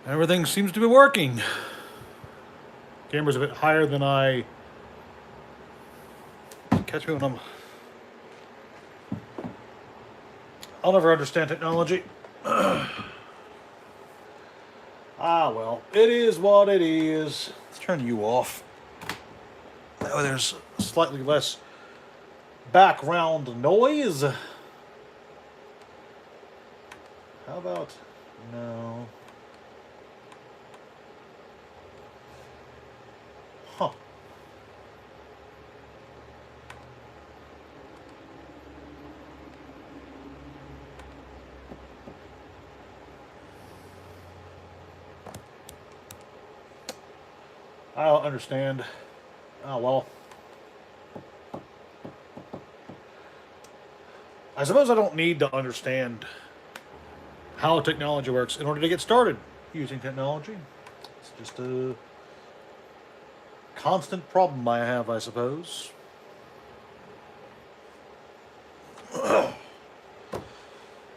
Everything seems to be working. Camera's a bit higher than I... Catch me when I'm... I'll never understand technology. Well, it is what it is. Let's turn you off. That way there's slightly less background noise. How about... No. Huh. I don't understand. Oh, well. I suppose I don't need to understand how technology works in order to get started using technology. It's just a constant problem I have, I suppose.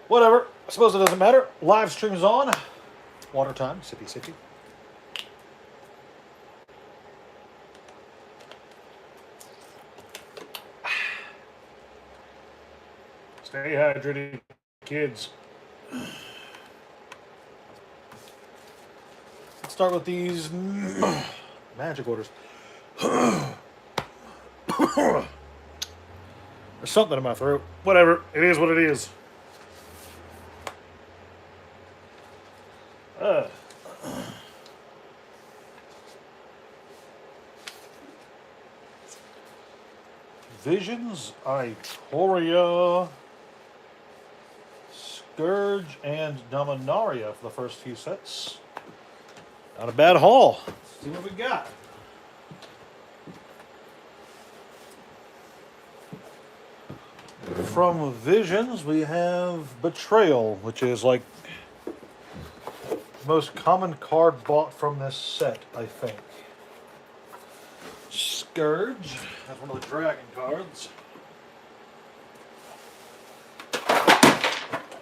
Whatever. I suppose it doesn't matter. Live stream's on. Water time. Sippy, sippy. Stay hydrated, kids. Let's start with these magic orders. There's something in my throat. Whatever. It is what it is. Visions, Ikoria, Scourge, and Dominaria for the first few sets. Not a bad haul. Let's see what we got. From Visions, we have Betrayal, which is like the most common card bought from this set, I think. Scourge, that's one of the dragon cards.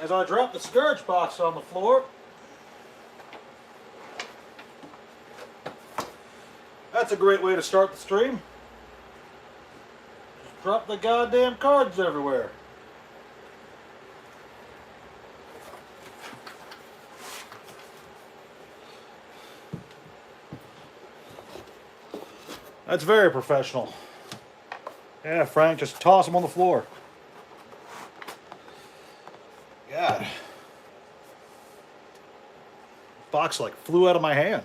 As I drop the Scourge box on the floor, that's a great way to start the stream. Just drop the goddamn cards everywhere. That's very professional. Yeah, Frank, just toss them on the floor. God. Box like flew out of my hand.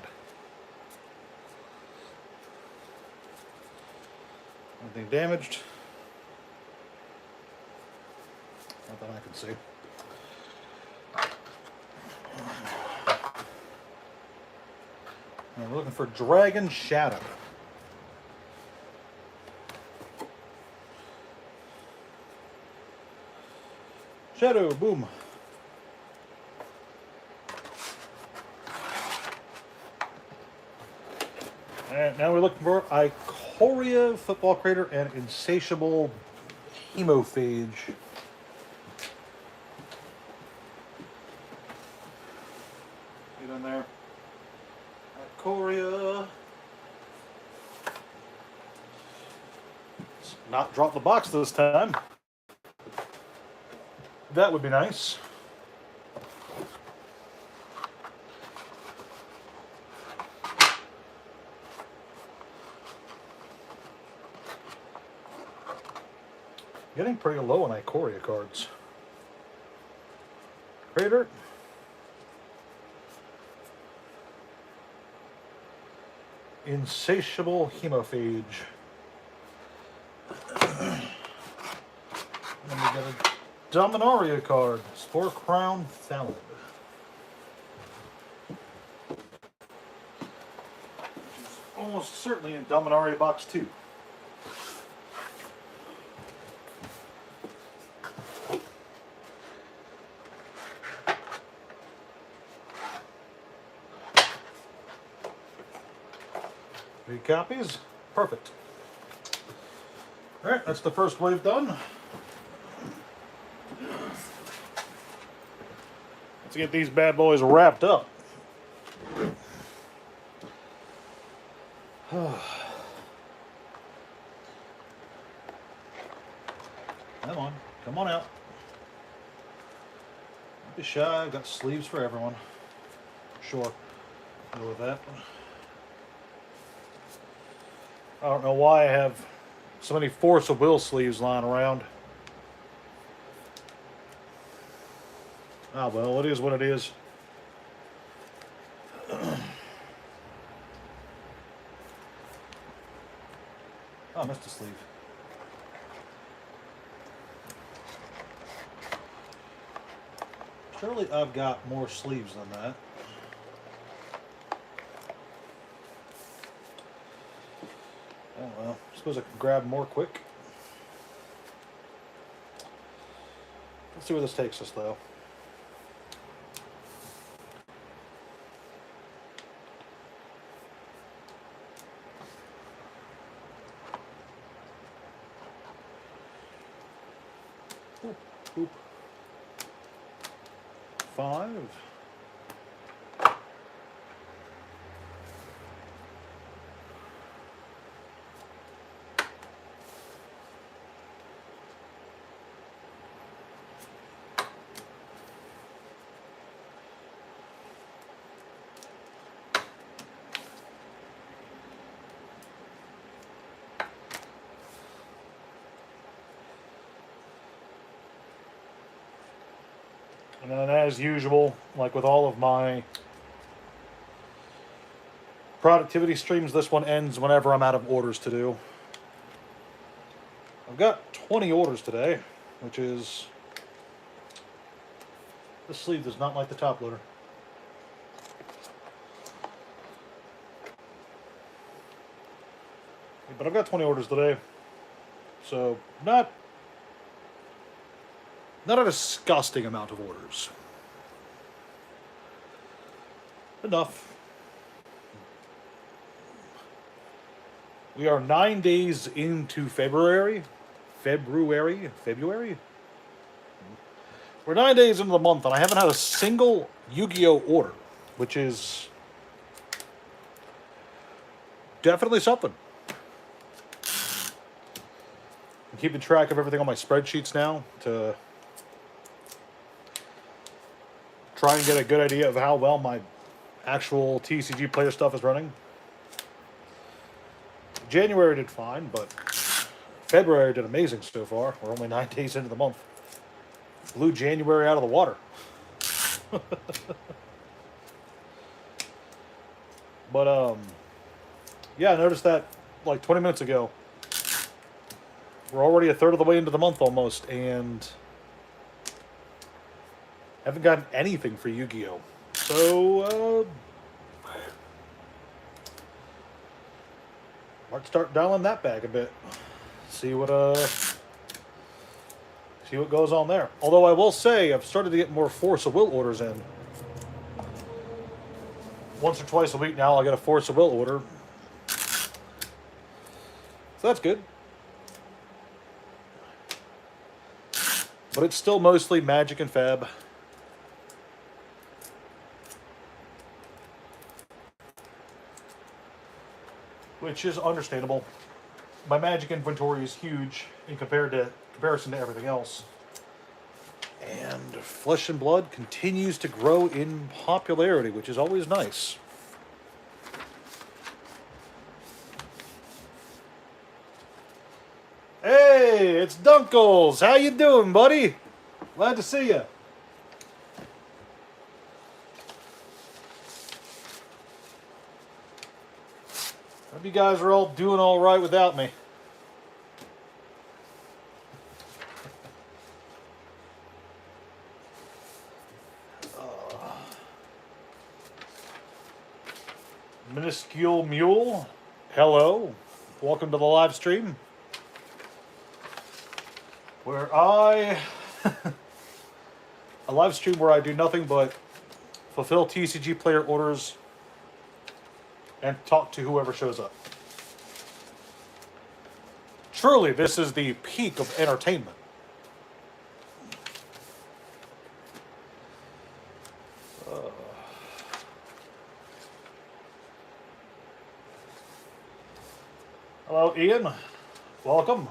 Anything damaged? Not that I can see. And we're looking for Dragon Shadow. Shadow, boom. And now we're looking for Ikoria, Football Crater, and Insatiable Hemophage. Get in there. Ikoria. Let's not drop the box this time. That would be nice. Getting pretty low on Ikoria cards. Crater. Insatiable Hemophage. And we got a Dominaria card, Spore Crown Thallid. Almost certainly in Dominaria box 2. Three copies, perfect. All right, that's the first wave done. Let's get these bad boys wrapped up. Come on. Come on out. Don't be shy. I've got sleeves for everyone. Sure. Go with that. I don't know why I have so many Force of Will sleeves lying around. Ah, well, it is what it is. Oh, I missed a sleeve. Surely I've got more sleeves than that. Oh well, I suppose I can grab more quick. Let's see where this takes us, though. Oop, oop. 5. And then, as usual, like with all of my productivity streams, this one ends whenever I'm out of orders to do. I've got 20 orders today, which is... This sleeve does not like the top loader. But I've got 20 orders today, so not a disgusting amount of orders. Enough. We are 9 days into February. February? We're 9 days into the month, and I haven't had a single Yu-Gi-Oh! Order, which is definitely something. I'm keeping track of everything on my spreadsheets now to try and get a good idea of how well my actual TCG player stuff is running. January did fine, but February did amazing so far. We're only 9 days into the month. Blew January out of the water. But, yeah, I noticed that like 20 minutes ago. We're already a third of the way into the month almost, and haven't gotten anything for Yu-Gi-Oh! So, might start dialing that back a bit. See what goes on there. Although I will say I've started to get more Force of Will orders in. Once or twice a week now I'll get a Force of Will order. So that's good. But it's still mostly Magic and Fab. Which is understandable. My Magic inventory is huge in comparison to everything else. And Flesh and Blood continues to grow in popularity, which is always nice. Hey, it's Dunkles. How you doing, buddy? Glad to see you. Hope you guys are all doing all right without me. Minuscule Mule, hello. Welcome to the live stream. Where a live stream where I do nothing but fulfill TCG player orders and talk to whoever shows up. Truly, this is the peak of entertainment. Hello, Ian. Welcome.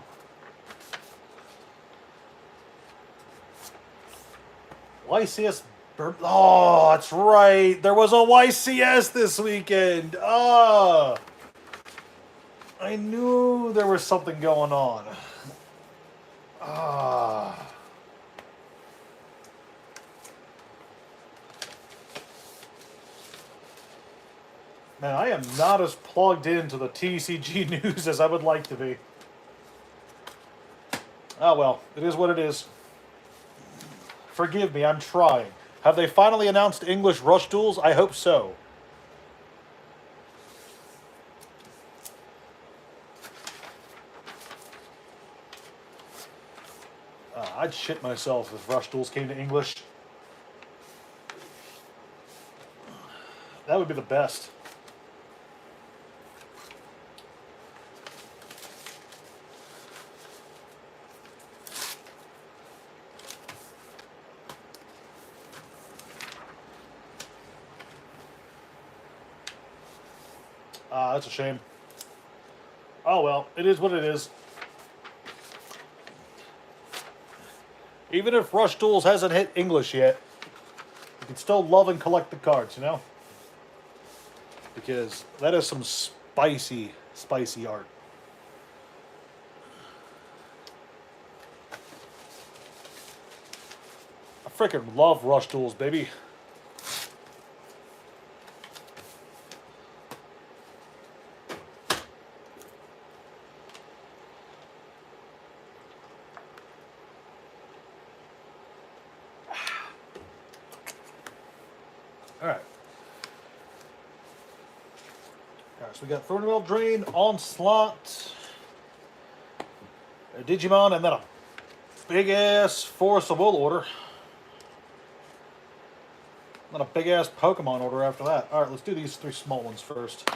YCS. Oh, that's right. There was a YCS this weekend. Ah, I knew there was something going on. Ah. Man, I am not as plugged into the TCG news as I would like to be. Oh well, it is what it is. Forgive me, I'm trying. Have they finally announced English Rush Duels? I hope so. I'd shit myself if Rush Duels came to English. That would be the best. That's a shame. Oh well, it is what it is. Even if Rush Duels hasn't hit English yet, you can still love and collect the cards, you know? Because that is some spicy, spicy art. I freaking love Rush Duels, baby. Alright. Alright, so we got Thornwell Drain, Onslaught, a Digimon, and then a big-ass Force of Will order. Then a big-ass Pokemon order after that. Alright, let's do these 3 small ones first.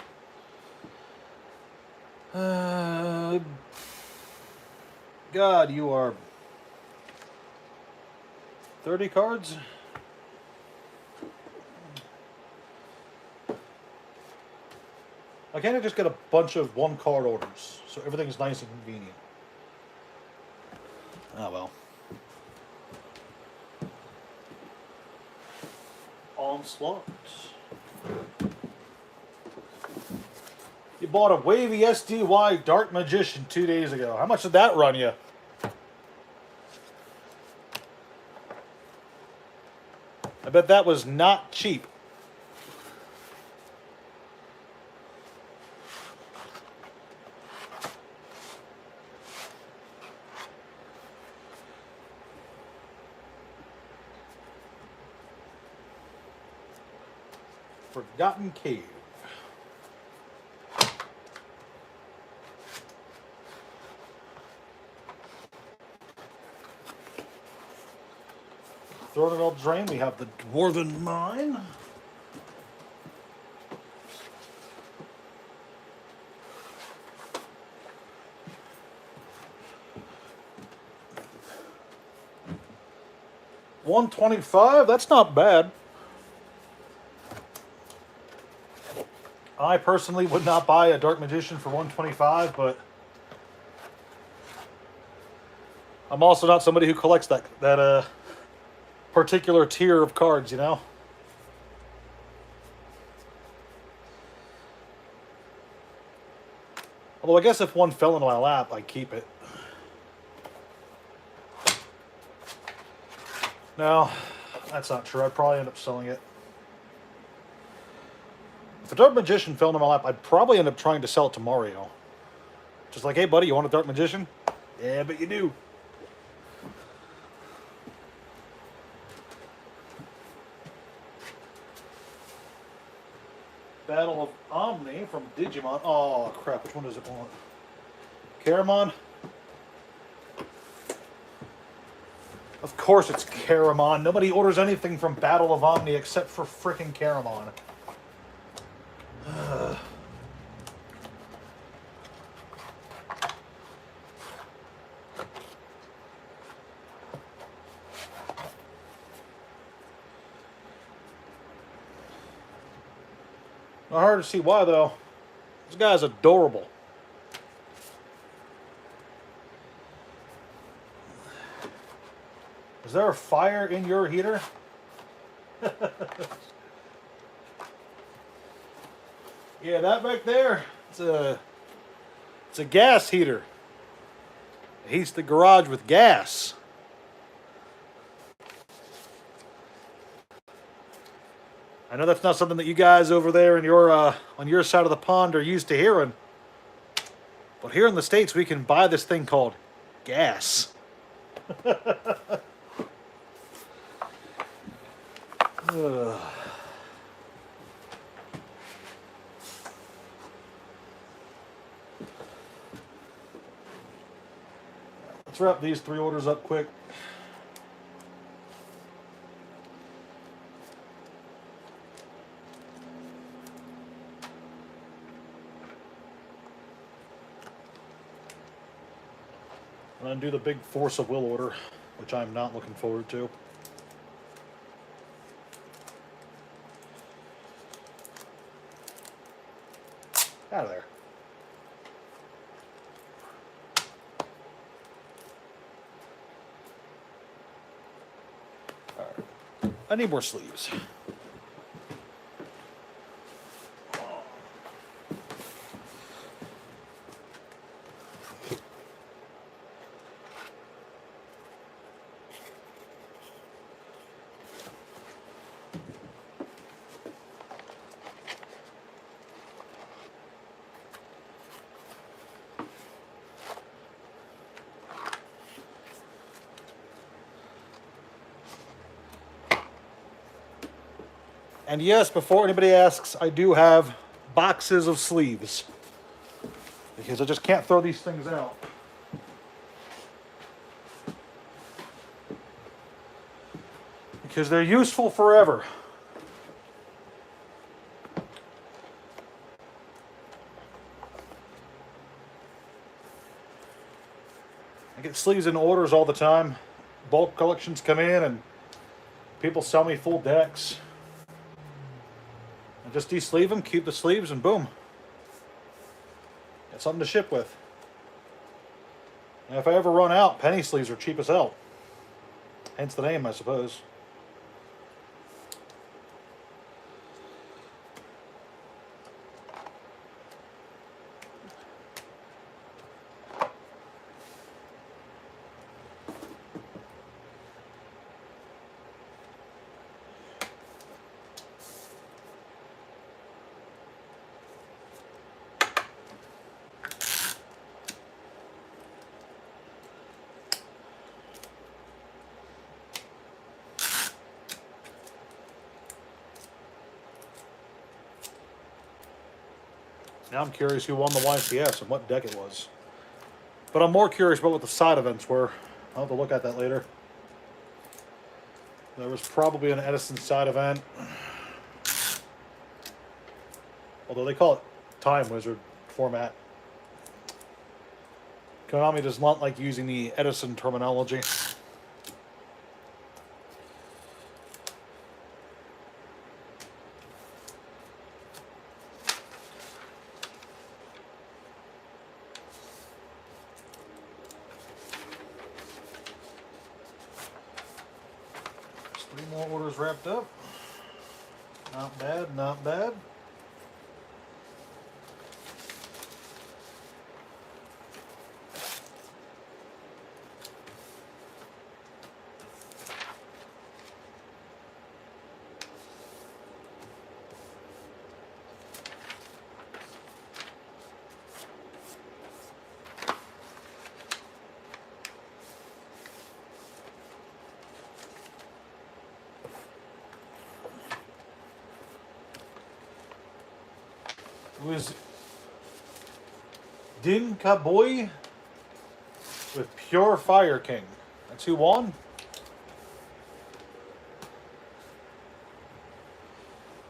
God, you are 30 cards? Why can't I just get a bunch of 1-card orders so everything's nice and convenient? Oh well. Onslaught. You bought a Wavy SDY Dark Magician 2 days ago. How much did that run you? I bet that was not cheap. Forgotten Cave. Thornwell Drain, we have the Dwarven Mine. $125, that's not bad. I personally would not buy a Dark Magician for $125, but I'm also not somebody who collects that particular tier of cards, you know? Although I guess if one fell into my lap, I'd keep it. No, that's not true. I'd probably end up selling it. If a Dark Magician fell into my lap, I'd probably end up trying to sell it to Mario. Just like, hey buddy, you want a Dark Magician? Yeah, but you do. Battle of Omni from Digimon. Oh crap, which one does it want? Caramon? Of course it's Caramon. Nobody orders anything from Battle of Omni except for frickin' Caramon. Not hard to see why though. This guy's adorable. Is there a fire in your heater? Yeah, that back there, it's a gas heater. It heats the garage with gas. I know that's not something that you guys over there in your on your side of the pond are used to hearing. But here in the States, we can buy this thing called gas. Ugh. Let's wrap these 3 orders up quick. And then do the big Force of Will order, which I'm not looking forward to. Out of there. All right. I need more sleeves. And yes, before anybody asks, I do have boxes of sleeves. Because I just can't throw these things out. Because they're useful forever. I get sleeves in orders all the time. Bulk collections come in and people sell me full decks. I just de-sleeve them, keep the sleeves, and boom. Got something to ship with. And if I ever run out, penny sleeves are cheap as hell. Hence the name, I suppose. Now I'm curious who won the YCS and what deck it was. But I'm more curious about what the side events were. I'll have to look at that later. There was probably an Edison side event. Although they call it Time Wizard format. Konami does not like using the Edison terminology. Three more orders wrapped up. Not bad, not bad. It was Din Kaboy with Pure Fire King. That's who won.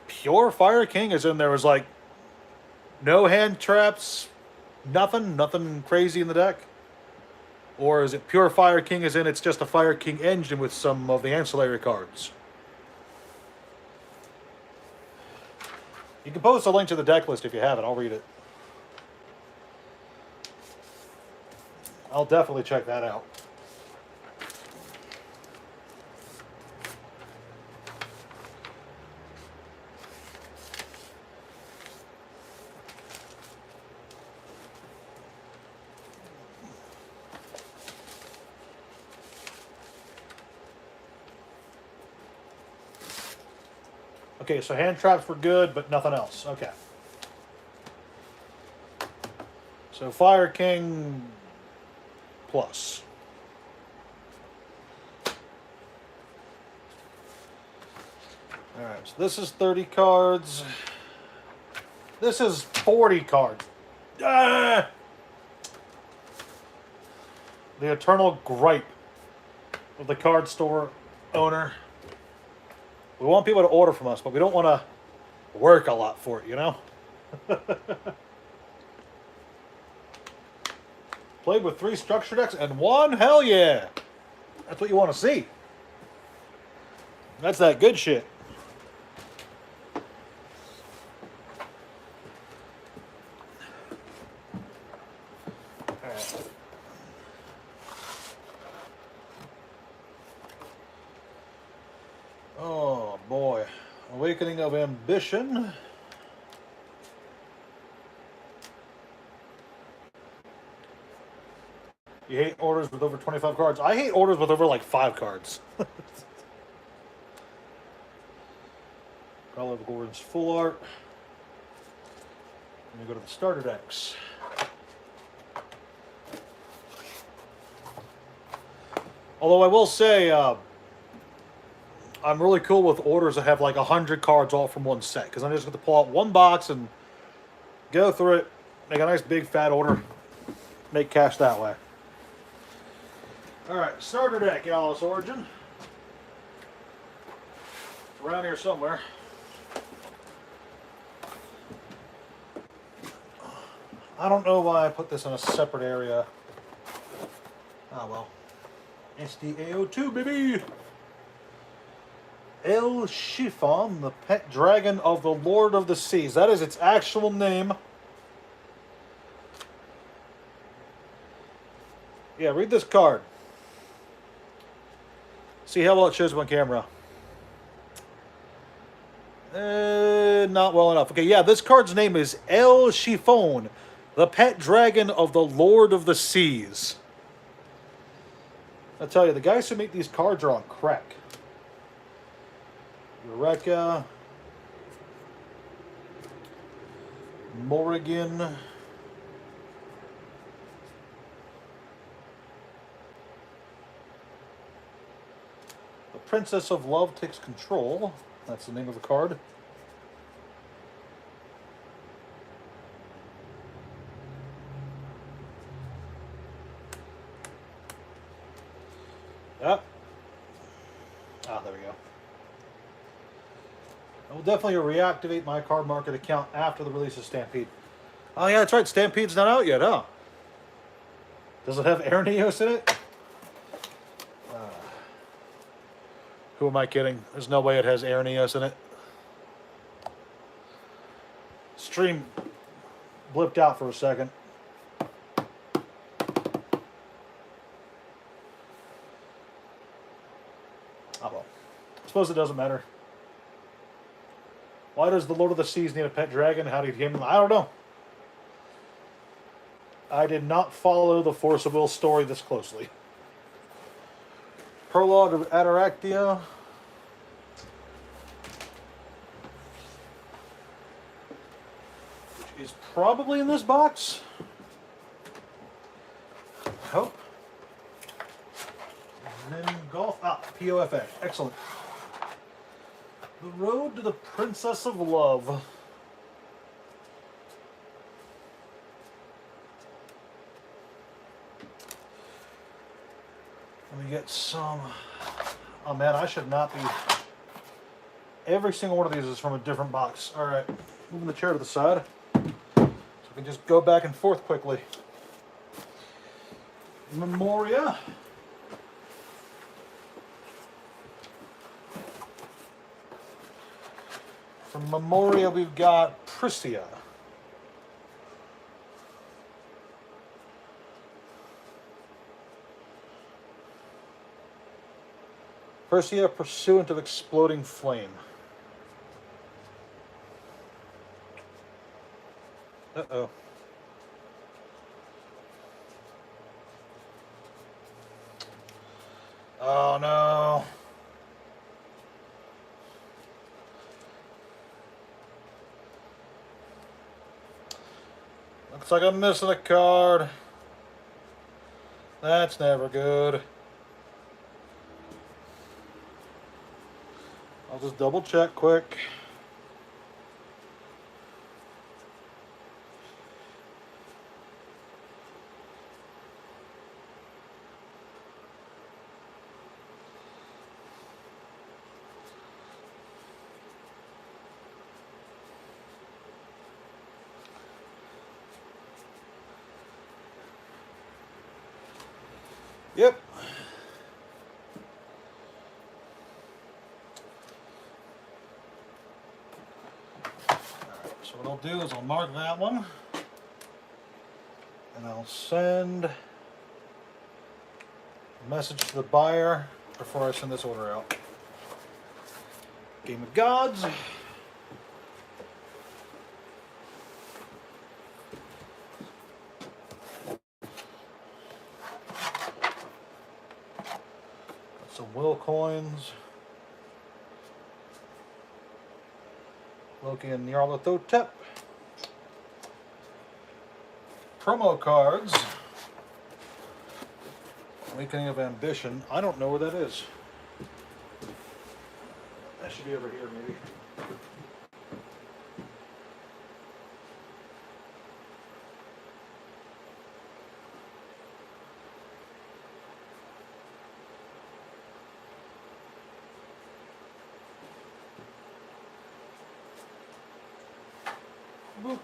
Pure Fire King, as in there was like no hand traps, nothing crazy in the deck? Or is it Pure Fire King as in it's just a Fire King engine with some of the ancillary cards? You can post a link to the deck list if you have it. I'll read it. I'll definitely check that out. Okay, so hand traps were good, but nothing else. Okay. So Fire King plus. Alright, so this is 30 cards. This is 40 cards. Ah! The eternal gripe of the card store owner. We want people to order from us, but we don't want to work a lot for it, you know? Played with 3 structure decks and 1? Hell yeah! That's what you want to see. That's that good shit. Alright. Oh boy. Awakening of Ambition. You hate orders with over 25 cards. I hate orders with over like 5 cards. Call of Gordon's full art. And you go to the starter decks. Although I will say, I'm really cool with orders that have like 100 cards all from one set. Because I'm just going to pull out one box and go through it, make a nice big fat order, make cash that way. Alright, starter deck, Alice Origin. It's around here somewhere. I don't know why I put this in a separate area. Ah well. SDAO2, baby! El Chiffon, the pet dragon of the Lord of the Seas. That is its actual name. Yeah, read this card. See how well it shows on camera. Not well enough. Okay, yeah, this card's name is El Chiffon, the pet dragon of the Lord of the Seas. I tell you, the guys who make these cards are on crack. Eureka. Morrigan. The Princess of Love takes control. That's the name of the card. Yep. Ah, there we go. I will definitely reactivate my card market account after the release of Stampede. Oh yeah, that's right. Stampede's not out yet, huh? Does it have Airneos in it? Who am I kidding? There's no way it has Airneos in it. Stream blipped out for a second. Oh well. I suppose it doesn't matter. Why does the Lord of the Seas need a pet dragon? How did he get him? I don't know. I did not follow the Force of Will story this closely. Prologue of Ataraxia. Which is probably in this box. I hope. And then Golf. Ah, POFA. Excellent. The Road to the Princess of Love. Let me get some. Oh man, I should not be. Every single one of these is from a different box. Alright, moving the chair to the side so we can just go back and forth quickly. Memoria. From Memoria, we've got Priscia. Priscia, Pursuant of Exploding Flame. Uh-oh. Oh no. Looks like I'm missing a card. That's never good. I'll just double check quick. Yep. So what I'll do is I'll mark that one, and I'll send a message to the buyer before I send this order out. Game of Gods. Some will coins. Loki and Nyarlathotep. Promo cards. Awakening of Ambition. I don't know where that is. That should be over here, maybe. Boop.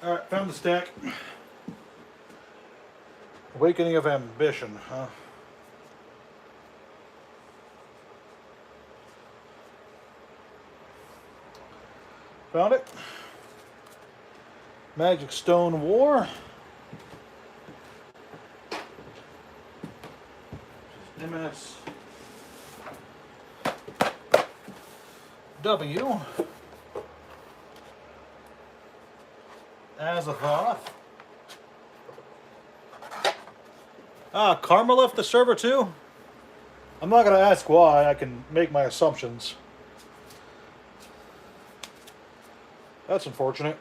All right, found the stack. Awakening of Ambition, huh? Found it. Magic Stone War. MSW. Azathoth. Ah, Karma left the server too? I'm not going to ask why, I can make my assumptions. That's unfortunate.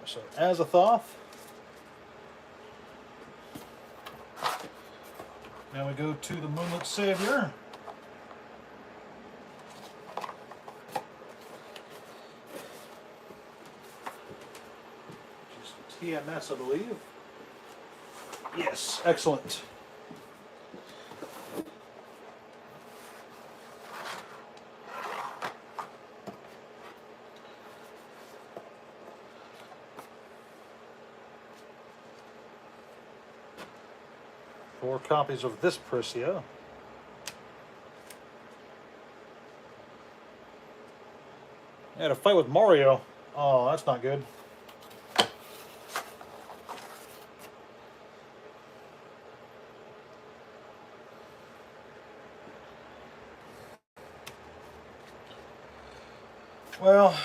So, Azathoth. Now we go to the Moonlit Savior. Which is TMS, I believe. Yes, excellent. Four copies of this Prisia. I had a fight with Mario. Oh, that's not good. Well,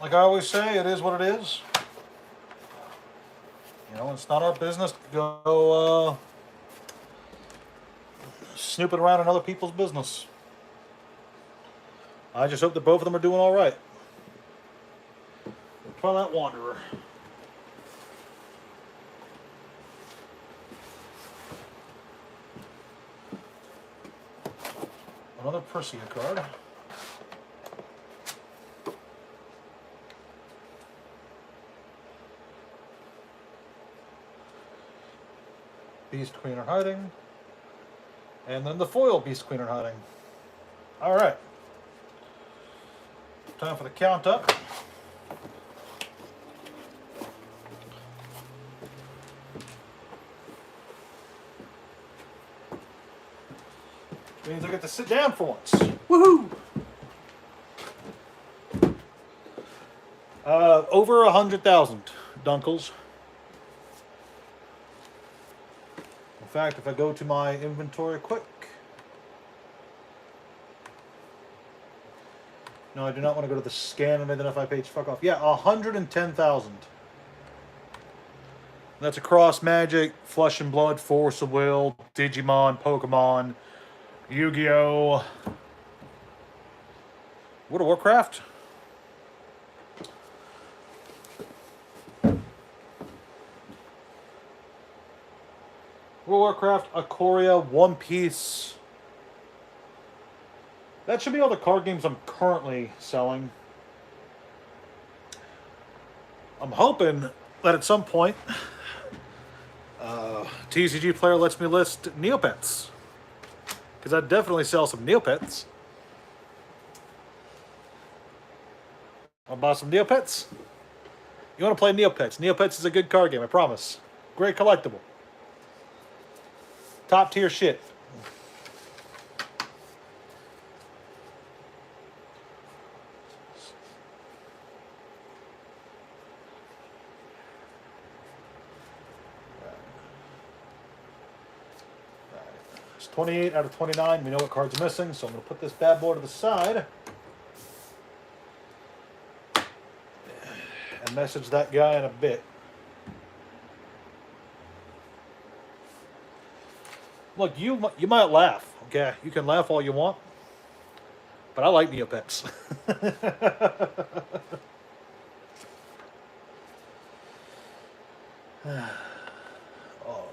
like I always say, it is what it is. You know, it's not our business to go snooping around in other people's business. I just hope that both of them are doing all right. Twilight Wanderer. Another Prisia card. Beast Queen are hiding. And then the foil Beast Queen are hiding. Alright. Time for the count up. Means I get to sit down for once. Woohoo! Over 100,000 dunkles. In fact, if I go to my inventory quick, No, I do not want to go to the scan and identify page. Fuck off. Yeah, 110,000. That's across Magic, Flesh and Blood, Force of Will, Digimon, Pokemon, Yu-Gi-Oh! World of Warcraft? World of Warcraft, Ikoria, One Piece. That should be all the card games I'm currently selling. I'm hoping that at some point, TCG Player lets me list Neopets. Because I'd definitely sell some Neopets. I'll buy some Neopets. You want to play Neopets? Neopets is a good card game, I promise. Great collectible. Top tier shit. It's 28 out of 29. We know what card's missing, so I'm going to put this bad boy to the side. And message that guy in a bit. Look, you might laugh, okay? You can laugh all you want, but I like Neopets. Oh.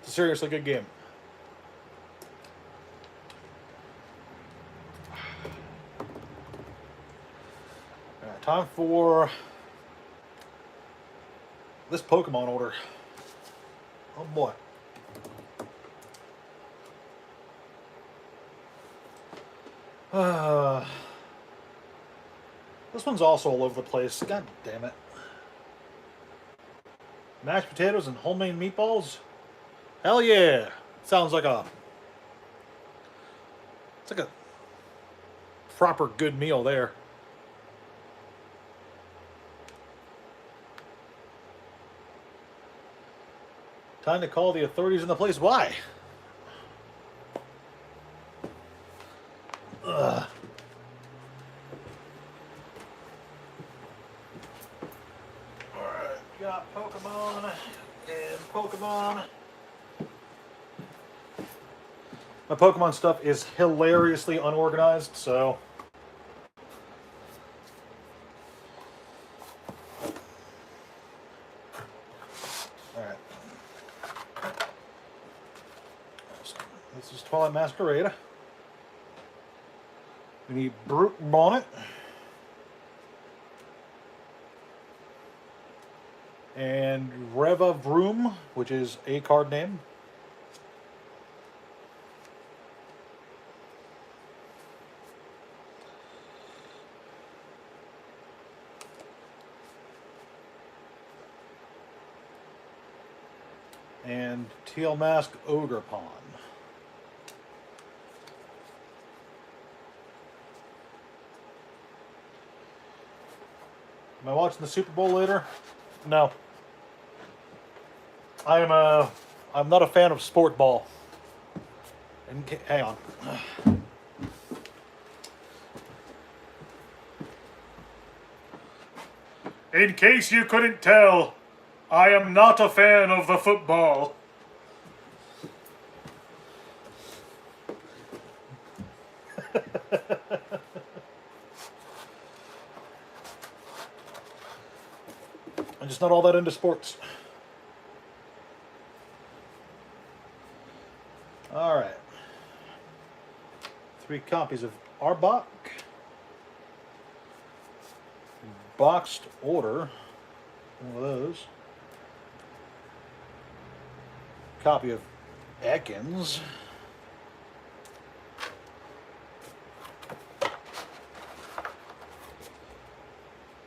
It's a seriously good game. All right, time for this Pokemon order. Oh boy. This one's also all over the place. God damn it. Mashed potatoes and homemade meatballs? Hell yeah. Sounds like it's like a proper good meal there. Time to call the authorities in the place. Why? Ugh. Alright, got Pokemon and Pokemon. My Pokemon stuff is hilariously unorganized, so alright. This is Twilight Masquerade. We need Brute Bonnet. And Reva Vroom, which is a card name. And Teal Mask Ogre Pawn. Am I watching the Super Bowl later? No. I'm not a fan of sport ball. And hang on. In case you couldn't tell, I am not a fan of the football. I'm just not all that into sports. All right. 3 copies of Arbok. Boxed order. One of those. Copy of Ekans.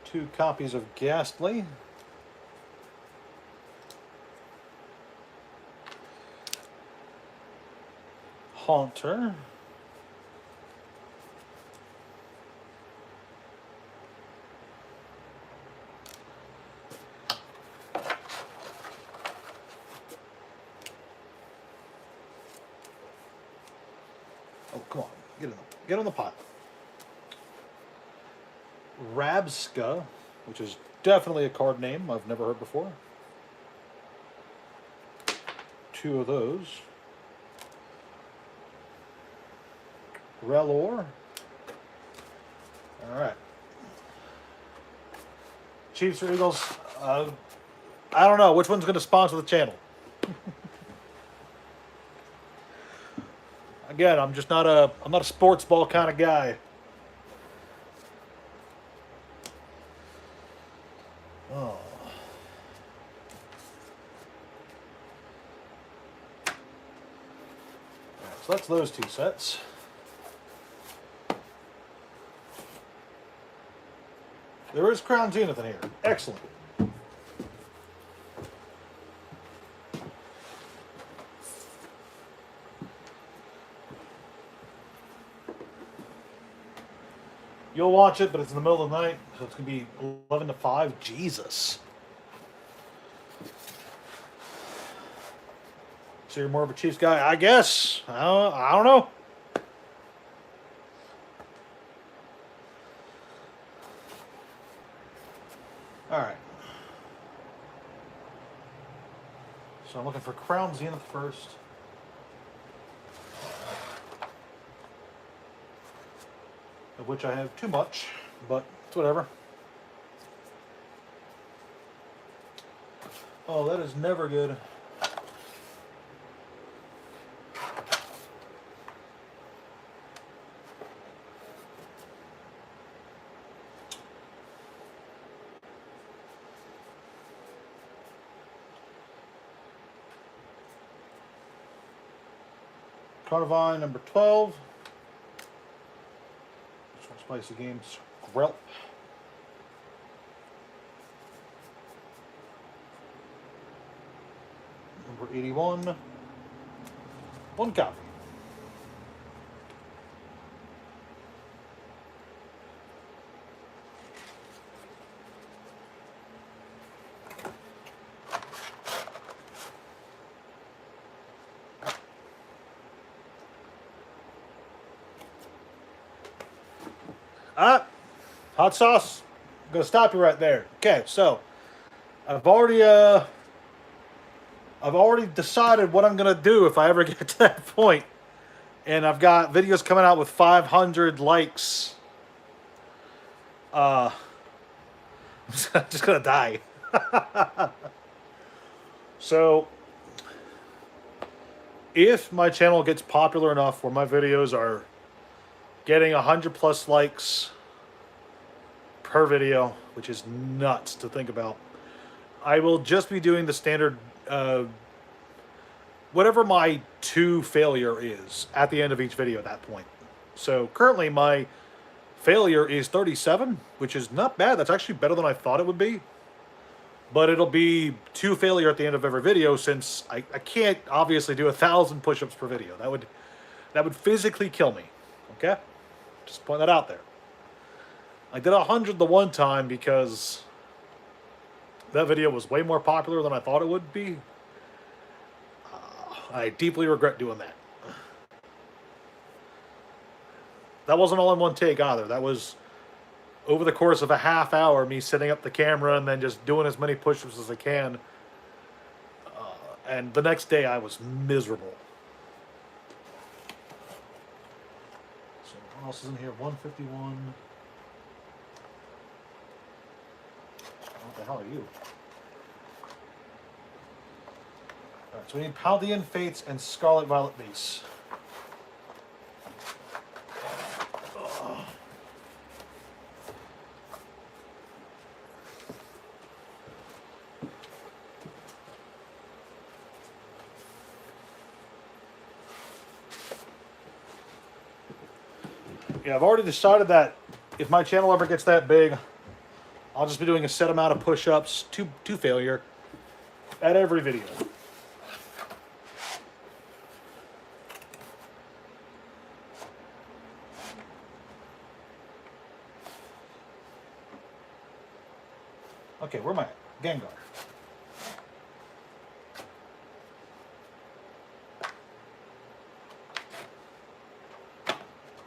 Two copies of Ghastly. Haunter. come on. Get on the pile. Rabska, which is definitely a card name I've never heard before. 2 of those. Relor. All right. Chiefs or Eagles? I don't know. Which one's going to sponsor the channel? Again, I'm not a sports ball kind of guy. Oh. Right, so that's those 2 sets. There is Crown Zenith in here. Excellent. You'll watch it, but it's in the middle of the night, so it's going to be 11 to 5. Jesus. So you're more of a Chiefs guy? I guess. I don't know. All right. So I'm looking for Crown Zenith first. Of which I have too much, but it's whatever. Oh, that is never good. Carnivine number 12. Spicy Games Grelp. Number 81. 1 copy. Hot sauce. I'm gonna stop you right there. Okay, so I've already decided what I'm gonna do if I ever get to that point, and I've got videos coming out with 500 likes. I'm just gonna die. So if my channel gets popular enough where my videos are getting 100+ likes per video, which is nuts to think about, I will just be doing the standard, whatever my 2 failure is at the end of each video at that point. So currently my failure is 37, which is not bad. That's actually better than I thought it would be. But it'll be 2 failure at the end of every video, since I can't obviously do 1,000 push-ups per video. That would physically kill me. Okay? Just point that out there. I did 100 the one time because that video was way more popular than I thought it would be. I deeply regret doing that. That wasn't all in one take either. That was over the course of a half hour, me setting up the camera and then just doing as many push-ups as I can. And the next day I was miserable. So what else is in here? 151. What the hell are you? Alright, so we need Paldean Fates and Scarlet Violet base. Yeah, I've already decided that if my channel ever gets that big, I'll just be doing a set amount of push-ups to failure at every video. Okay, where am I at? Gengar.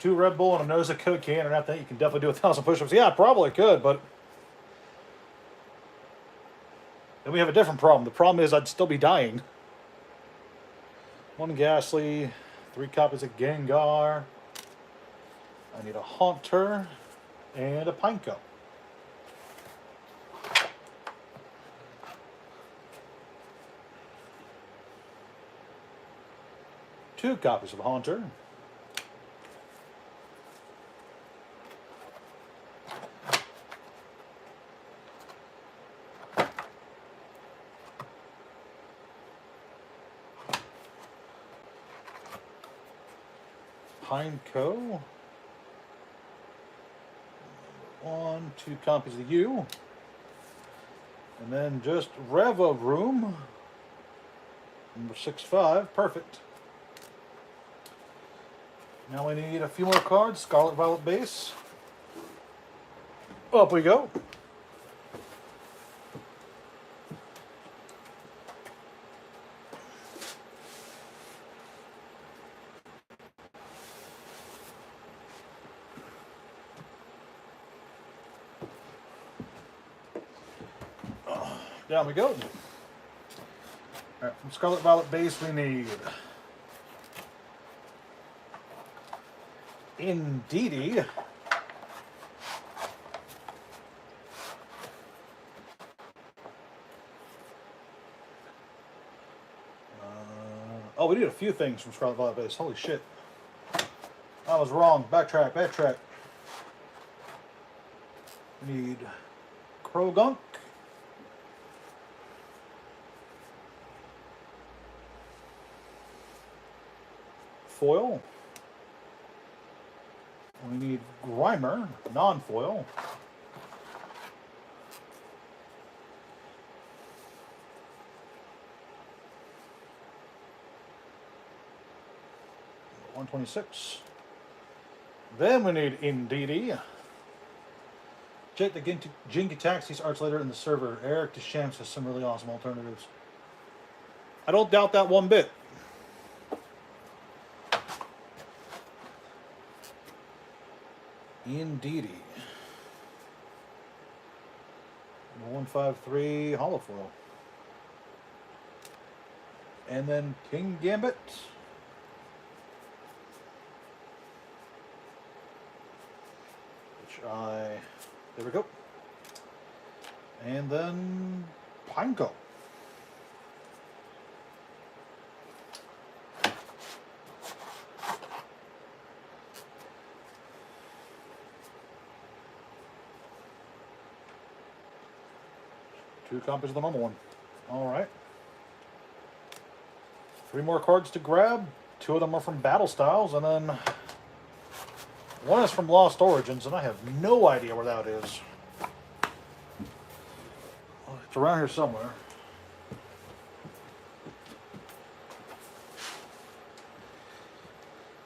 2 Red Bull and a nose of cocaine, and after that you can definitely do 1,000 push-ups. Yeah, I probably could, but then we have a different problem. The problem is I'd still be dying. 1 Ghastly, 3 copies of Gengar. I need a Haunter and a Pineco. Two copies of Haunter. Pineco. 1, 2 copies of you. And then just Reva Room. Number 65. Perfect. Now we need a few more cards. Scarlet Violet base. Up we go. Down we go. All right, from Scarlet Violet base we need Indeedee. Oh, we need a few things from Scarlet Violet base. Holy shit. I was wrong. Backtrack, backtrack. We need Krogunk. Foil. We need Grimer, non-foil. $126. Then we need Indeedee. Jet the Jinky Taxis arts later in the server. Eric Deschamps has some really awesome alternatives. I don't doubt that one bit. Indeedee. 153 holofoil. And then King Gambit. There we go. And then Pineco. Two copies of the normal one. All right. 3 more cards to grab. 2 of them are from Battle Styles, and then 1 is from Lost Origins, and I have no idea where that is. It's around here somewhere.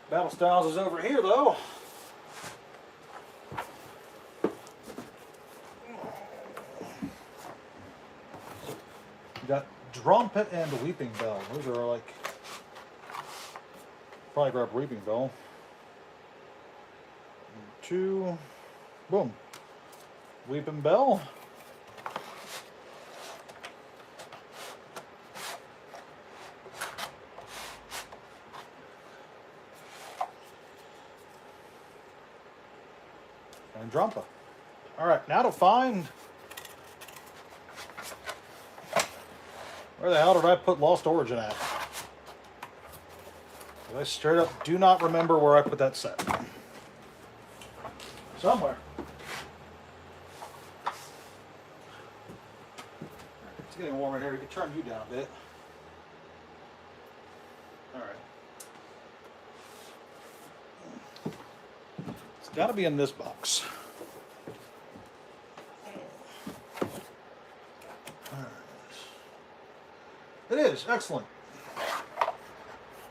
Battle Styles is over here, though. We got Drumpet and Weeping Bell. Those are like... Probably grab Weeping Bell. 2. Boom. Weeping Bell. And Drumpa. Alright, now to find... Where the hell did I put Lost Origin at? I straight up do not remember where I put that set. Somewhere. It's getting warm in here. We can turn you down a bit. Alright. It's got to be in this box. It is. Excellent.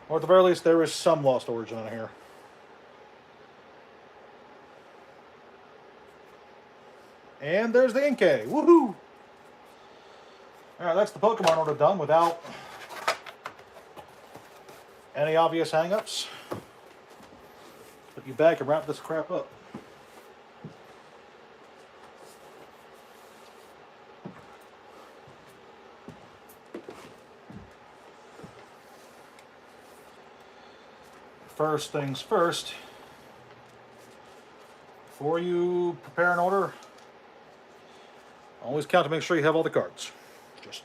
Or at the very least, there is some Lost Origin in here. And there's the Inkay. Woohoo! Alright, that's the Pokemon order done without any obvious hang-ups. But you back and wrap this crap up. First things first, before you prepare an order, always count to make sure you have all the cards. Just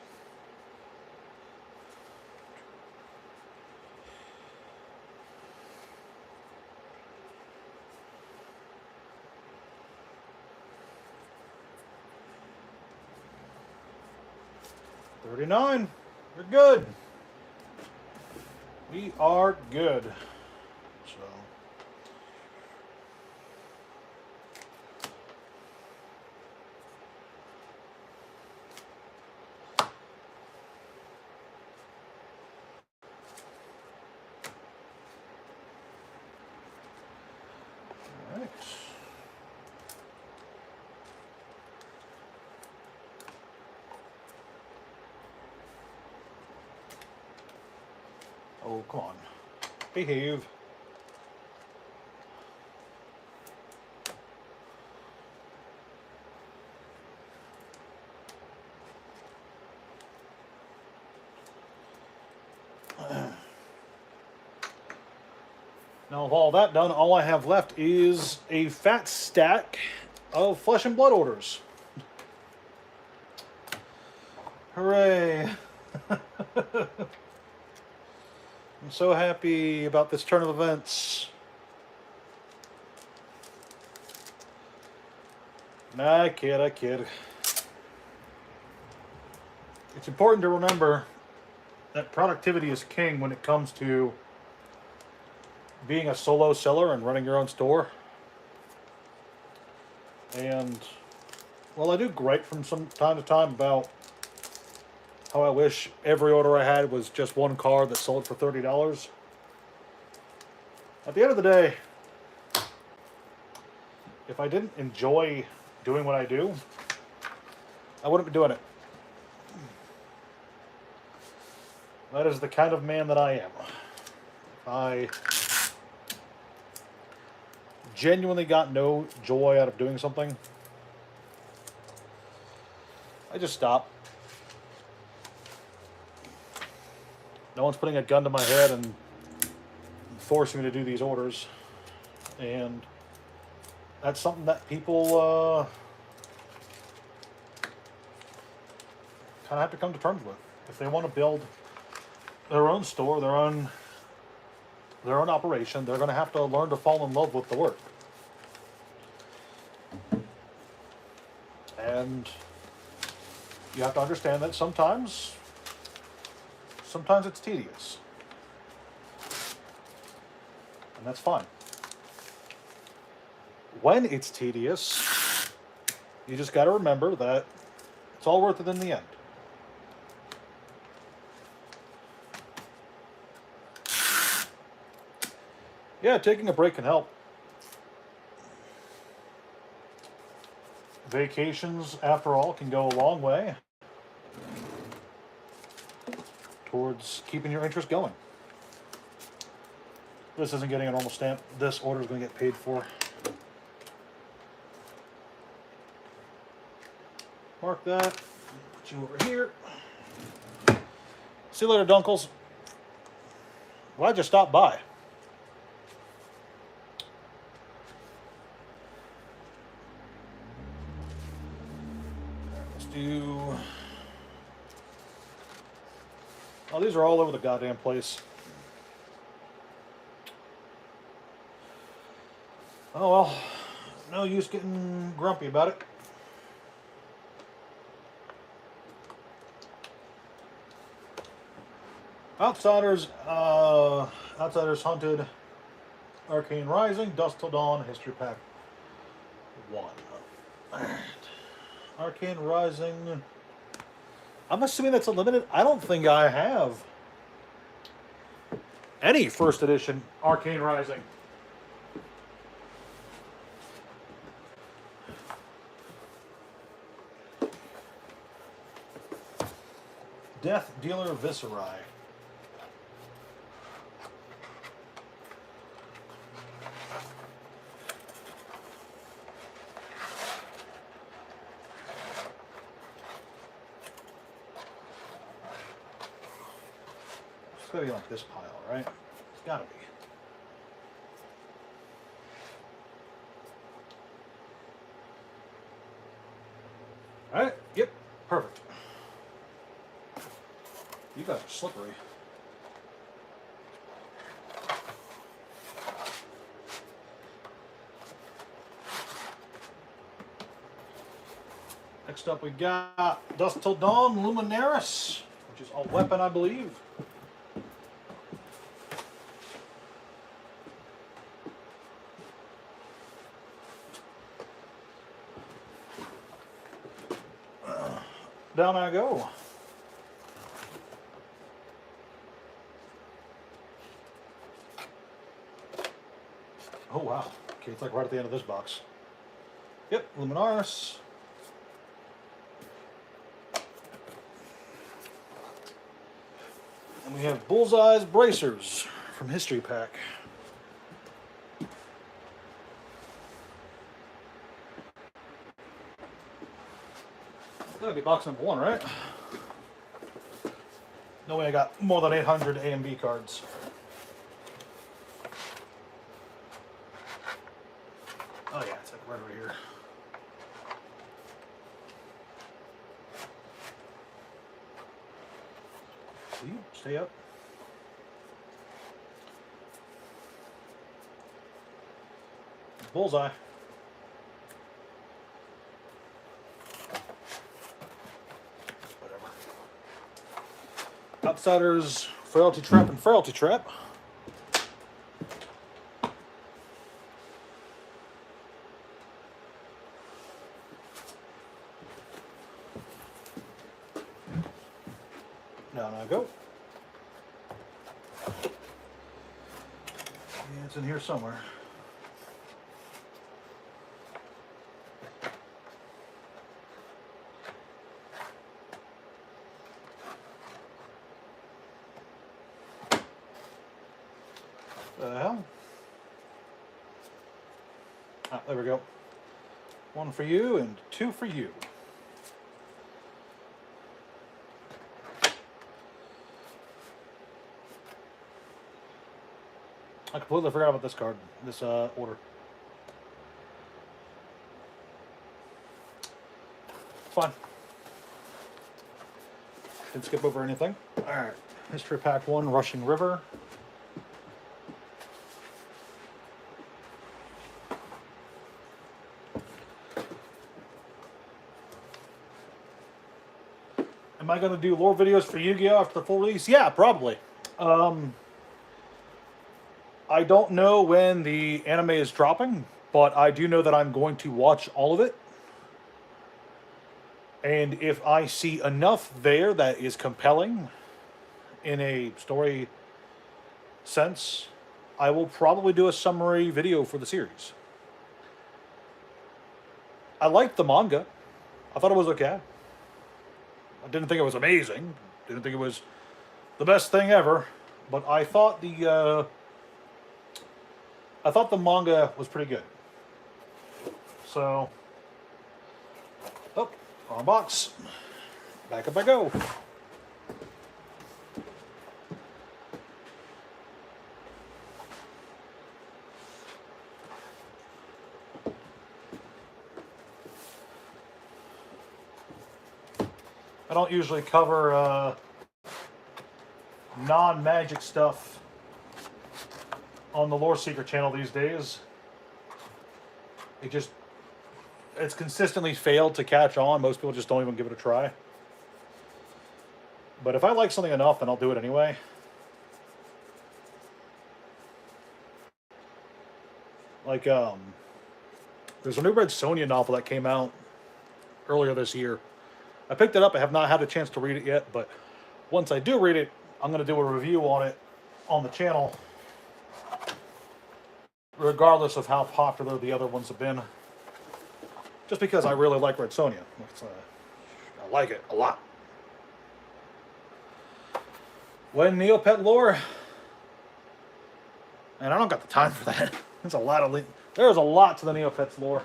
$39. We're good. We are good. So all right. Oh, come on. Behave. Now, with all that done, all I have left is a fat stack of flesh and blood orders. Hooray! I'm so happy about this turn of events. Nah, I kid. It's important to remember that productivity is king when it comes to being a solo seller and running your own store. And, well, I do gripe from some time to time about how I wish every order I had was just one card that sold for $30. At the end of the day, if I didn't enjoy doing what I do, I wouldn't be doing it. That is the kind of man that I am. I genuinely got no joy out of doing something, I just stop. No one's putting a gun to my head and forcing me to do these orders. And that's something that people kind of have to come to terms with. If they want to build their own store, their own operation, they're going to have to learn to fall in love with the work. And you have to understand that sometimes it's tedious. And that's fine. When it's tedious, you just got to remember that it's all worth it in the end. Yeah, taking a break can help. Vacations, after all, can go a long way towards keeping your interest going. This isn't getting a normal stamp. This order is going to get paid for. Mark that. Put you over here. See you later, Dunkles. Why'd you stop by? Let's do... Oh, these are all over the goddamn place. Oh well, no use getting grumpy about it. Outsiders Hunted, Arcane Rising, Dusk Till Dawn, History Pack 1. Arcane Rising. I'm assuming that's unlimited. I don't think I have any first edition Arcane Rising. Death Dealer Visceri. gotta be like this pile, right? It's gotta be. All right. Yep. Perfect. You guys are slippery. Next up, we got Dusk Till Dawn Luminaris, which is a weapon, I believe. Down I go. Oh, wow. Okay, it's like right at the end of this box. Yep, Luminaris. And we have Bullseye's Bracers from History Pack. That'll be box number 1, right? No way I got more than 800 A and B cards. Oh yeah, it's like right over here. Will you stay up? Bullseye. Whatever. Outsiders, Frailty Trap, and Frailty Trap. Down I go. Yeah, it's in here somewhere. The hell? Ah, there we go. 1 for you and 2 for you. I completely forgot about this card, this order. Fine. Didn't skip over anything. Alright. History Pack 1, Rushing River. Am I going to do lore videos for Yu-Gi-Oh! After the full release? Yeah, probably. I don't know when the anime is dropping, but I do know that I'm going to watch all of it. And if I see enough there that is compelling in a story sense, I will probably do a summary video for the series. I liked the manga. I thought it was okay. I didn't think it was amazing. Didn't think it was the best thing ever. But I thought the manga was pretty good. So, oh, wrong box. Back up I go. I don't usually cover non-magic stuff on the Lore Seeker channel these days. It's consistently failed to catch on. Most people just don't even give it a try. But if I like something enough, then I'll do it anyway. Like, there's a new Red Sonja novel that came out earlier this year. I picked it up. I have not had a chance to read it yet, but once I do read it, I'm going to do a review on it on the channel, regardless of how popular the other ones have been. Just because I really like Red Sonja. I like it a lot. When Neopet lore, and I don't got the time for that. There's a lot of there's a lot to the Neopets lore.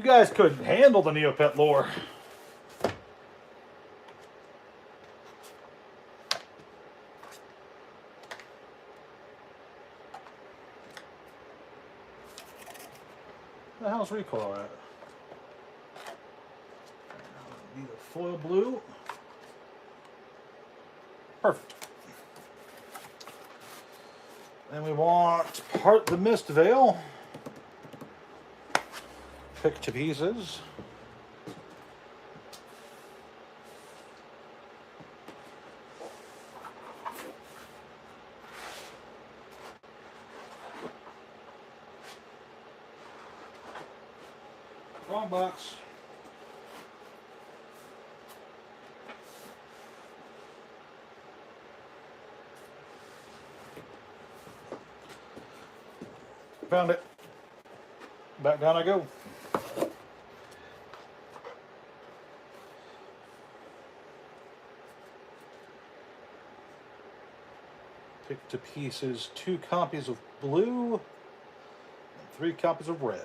guys couldn't handle the Neopet lore. The hell's recoil at? Need a foil blue. Perfect. Then we want Part the Mist Veil. Pick to pieces. Wrong box. Found it. Back down I go. Pick to pieces 2 copies of blue and 3 copies of red.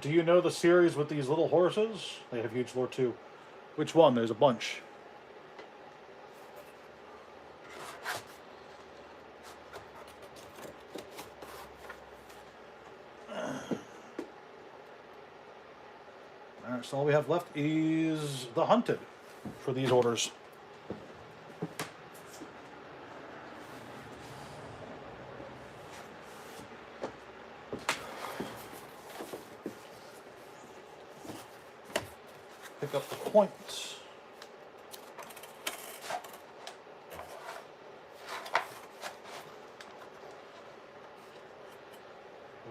Do you know the series with these little horses? They have huge lore too. Which one? There's a bunch. Alright, so all we have left is the Hunted for these orders. Pick up the points.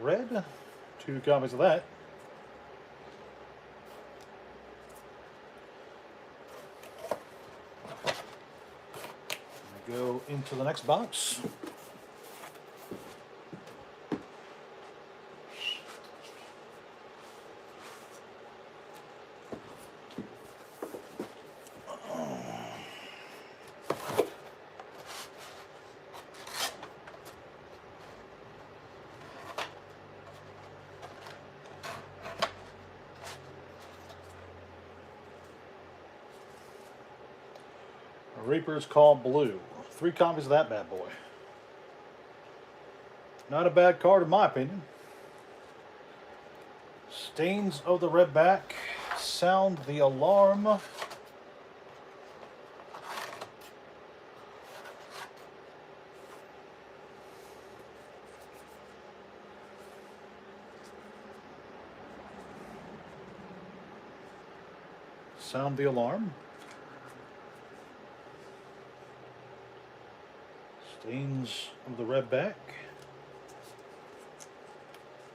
Red, 2 copies of that. Go into the next box. Reaper's Call Blue. 3 copies of that bad boy. Not a bad card in my opinion. Stains of the Redback. Sound the Alarm. Sound the Alarm. Stains of the Redback.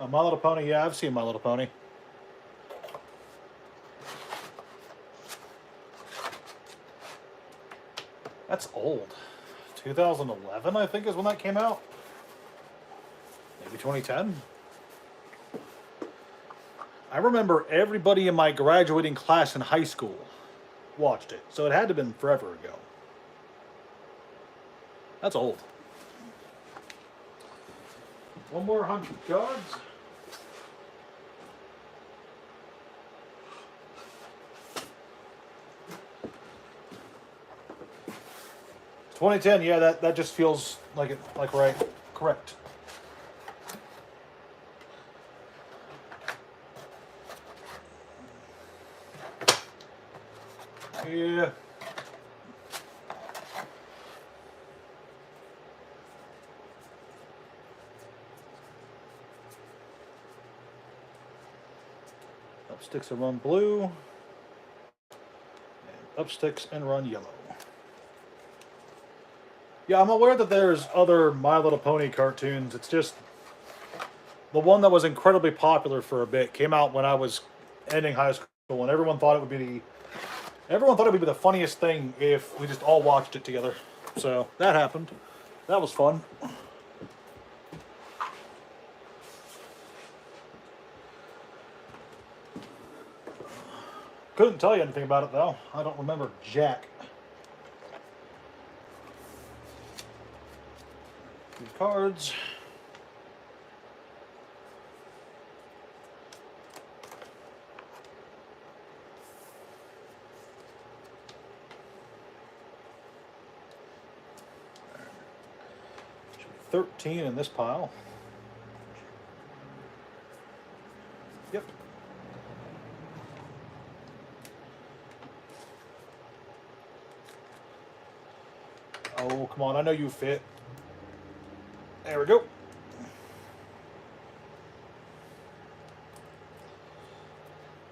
My Little Pony, yeah, I've seen My Little Pony. That's old. 2011, I think, is when that came out. Maybe 2010. I remember everybody in my graduating class in high school watched it, so it had to have been forever ago. That's old. One more 100 cards. $2010, yeah, that just feels like right. Correct. Yeah. Upsticks and run blue. And upsticks and run yellow. Yeah, I'm aware that there's other My Little Pony cartoons. It's just the one that was incredibly popular for a bit came out when I was ending high school, and everyone thought it would be the funniest thing if we just all watched it together. So that happened. That was fun. Couldn't tell you anything about it though. I don't remember jack. cards. Should be 13 in this pile. Yep. Oh, come on. I know you fit. There we go.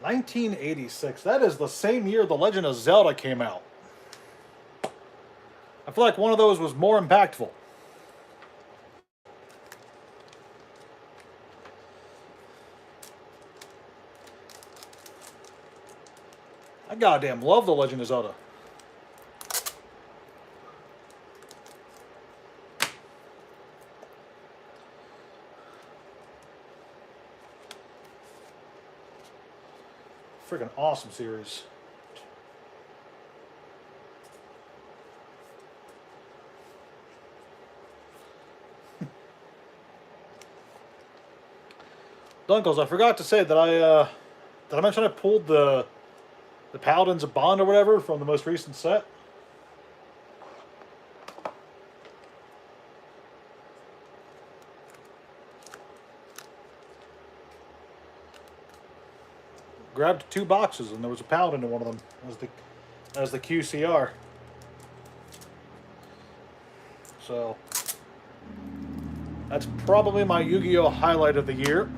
$1986. That is the same year The Legend of Zelda came out. I feel like one of those was more impactful. I goddamn love The Legend of Zelda. Freaking awesome series. Dunkles, I forgot to say that did I mention I pulled the Paladins of Bond or whatever from the most recent set? Grabbed 2 boxes and there was a Paladin in one of them as the QCR. So that's probably my Yu-Gi-Oh! Highlight of the year.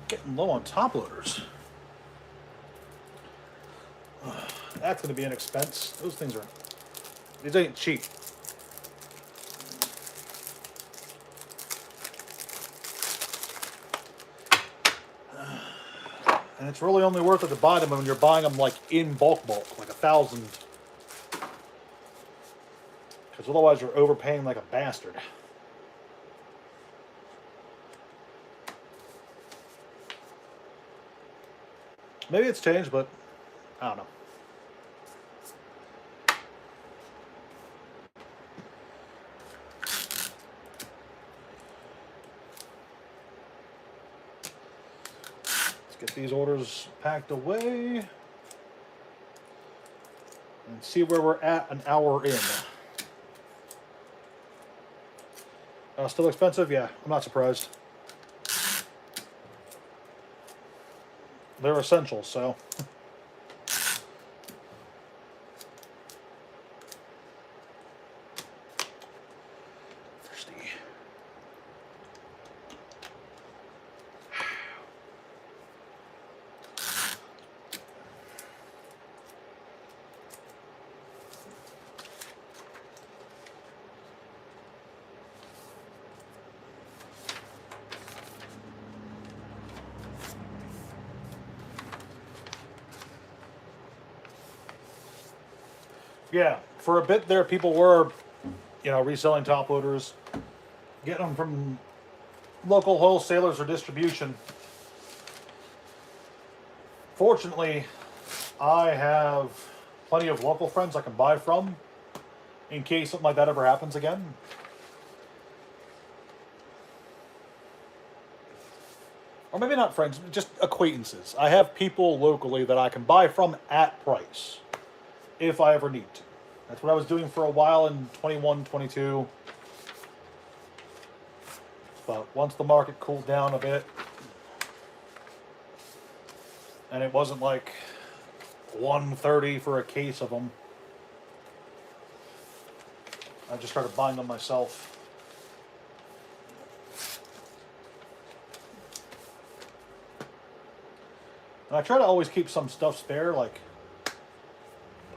Getting low on top loaders. That's going to be an expense. Those things are... These ain't cheap. And it's really only worth it to buy them when you're buying them like in bulk, like 1,000. Because otherwise you're overpaying like a bastard. Maybe it's changed, but I don't know. Let's get these orders packed away and see where we're at an hour in. Still expensive? Yeah, I'm not surprised. They're essential, so. Thirsty. Yeah, for a bit there, people were, reselling top loaders, getting them from local wholesalers or distribution. Fortunately, I have plenty of local friends I can buy from in case something like that ever happens again. Or maybe not friends, just acquaintances. I have people locally that I can buy from at price if I ever need to. That's what I was doing for a while in 21, 22. But once the market cooled down a bit, and it wasn't like $130 for a case of them, I just started buying them myself. And I try to always keep some stuff spare, like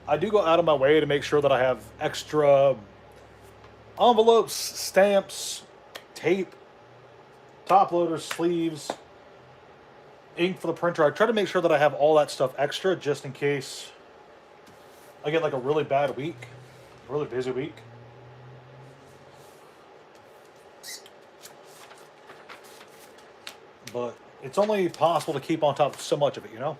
I do go out of my way to make sure that I have extra envelopes, stamps, tape, top loaders, sleeves, ink for the printer. I try to make sure that I have all that stuff extra just in case I get like a really bad week, a really busy week. but it's only possible to keep on top of so much of it, you know?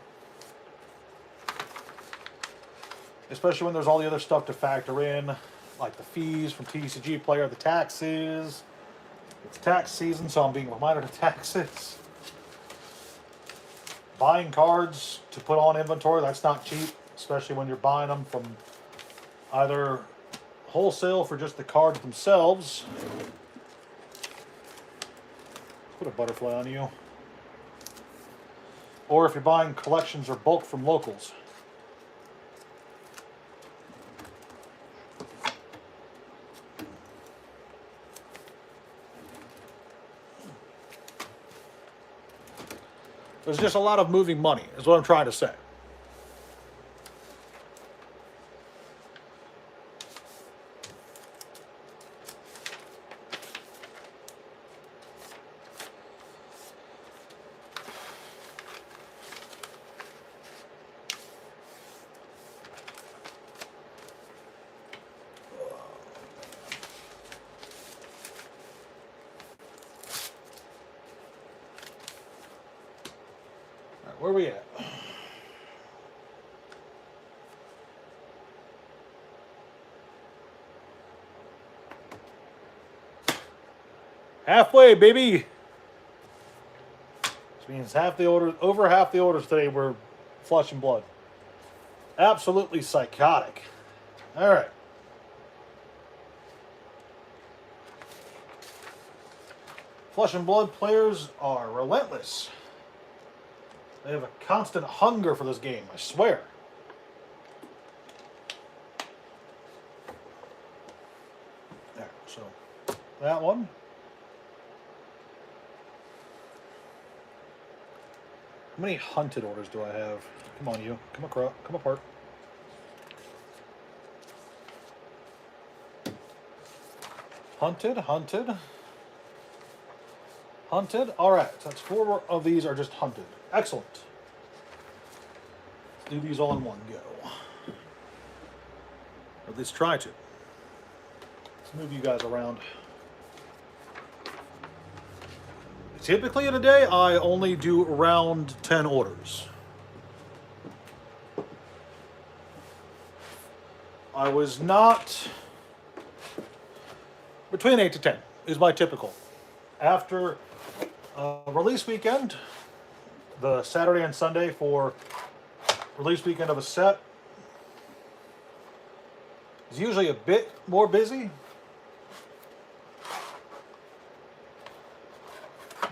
Especially when there's all the other stuff to factor in, like the fees from TCG Player, the taxes. It's tax season, so I'm being reminded of taxes. Buying cards to put on inventory, that's not cheap, especially when you're buying them from either wholesale for just the cards themselves. Put a butterfly on you. Or if you're buying collections or bulk from locals. There's just a lot of moving money, is what I'm trying to say. Where are we at? Halfway, baby. Which means over half the orders today were flesh and blood. Absolutely psychotic. All right. Flesh and blood players are relentless. They have a constant hunger for this game, I swear. There, so that one. How many hunted orders do I have? Come on, you. Come across. Come apart. Hunted, hunted. Hunted. All right, so that's 4 of these are just hunted. Excellent. Let's do these all in one go. Or at least try to. Let's move you guys around. Typically in a day, I only do around 10 orders. I was not... Between 8 to 10 is my typical. After release weekend, the Saturday and Sunday for release weekend of a set is usually a bit more busy.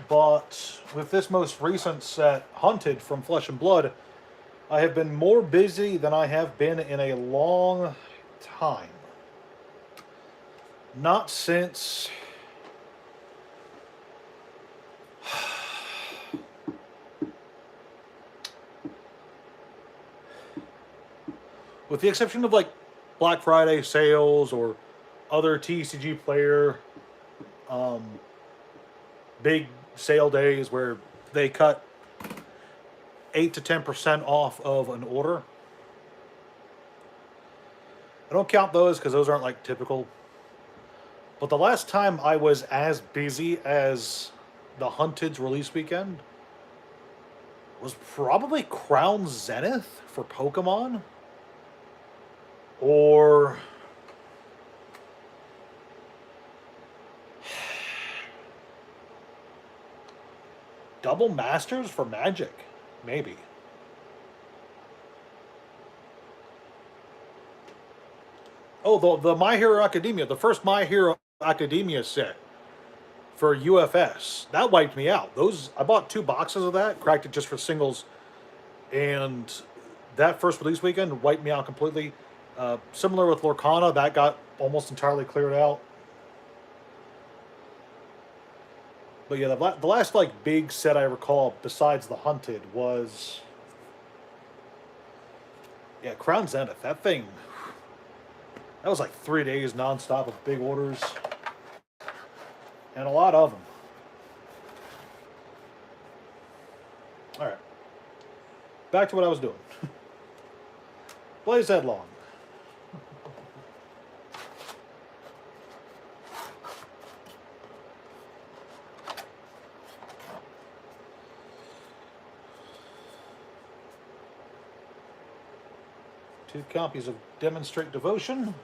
But with this most recent set, Hunted from Flesh and Blood, I have been more busy than I have been in a long time. Not since... With the exception of like Black Friday sales or other TCG Player big sale days where they cut 8 to 10% off of an order. I don't count those because those aren't like typical. But the last time I was as busy as the Hunted's release weekend was probably Crown Zenith for Pokemon. Or Double Masters for Magic, maybe. Oh, the My Hero Academia, the first My Hero Academia set for UFS, that wiped me out. I bought 2 boxes of that, cracked it just for singles, and that first release weekend wiped me out completely. Similar with Lorcana, that got almost entirely cleared out. But yeah, the last like big set I recall besides the Hunted was Crown Zenith. That thing, that was like 3 days nonstop of big orders, and a lot of them. All right, back to what I was doing. Blaze headlong. 2 copies of Demonstrate Devotion.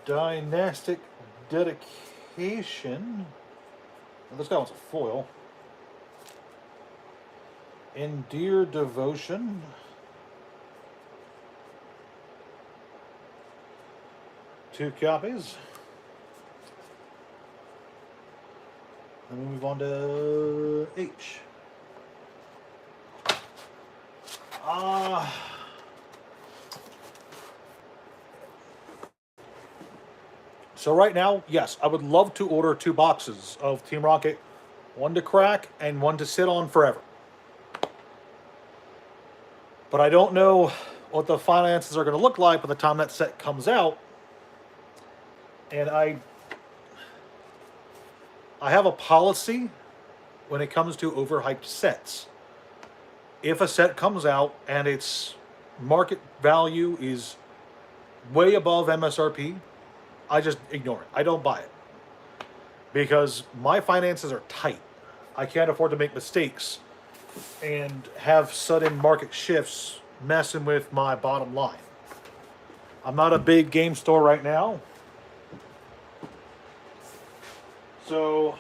Dynastic Dedication. Well, this guy wants a foil. Endear Devotion. Two copies. Then we move on to H. So right now, yes, I would love to order 2 boxes of Team Rocket. One to crack and one to sit on forever. But I don't know what the finances are going to look like by the time that set comes out. And I have a policy when it comes to overhyped sets. If a set comes out and its market value is way above MSRP, I just ignore it. I don't buy it. Because my finances are tight. I can't afford to make mistakes and have sudden market shifts messing with my bottom line. I'm not a big game store right now. So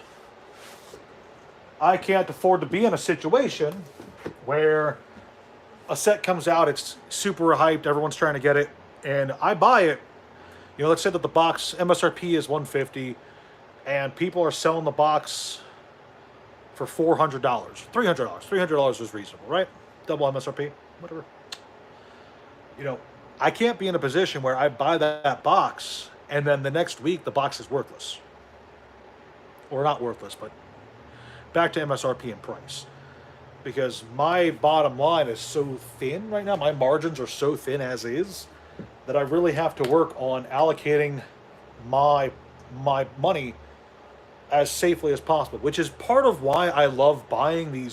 I can't afford to be in a situation where a set comes out, it's super hyped, everyone's trying to get it, and I buy it. You know, let's say that the box MSRP is $150 and people are selling the box for $400, $300. $300 is reasonable, right? Double MSRP, whatever. You know, I can't be in a position where I buy that box and then the next week the box is worthless. Or not worthless, but back to MSRP and price. Because my bottom line is so thin right now, my margins are so thin as is, that I really have to work on allocating my money as safely as possible, which is part of why I love buying the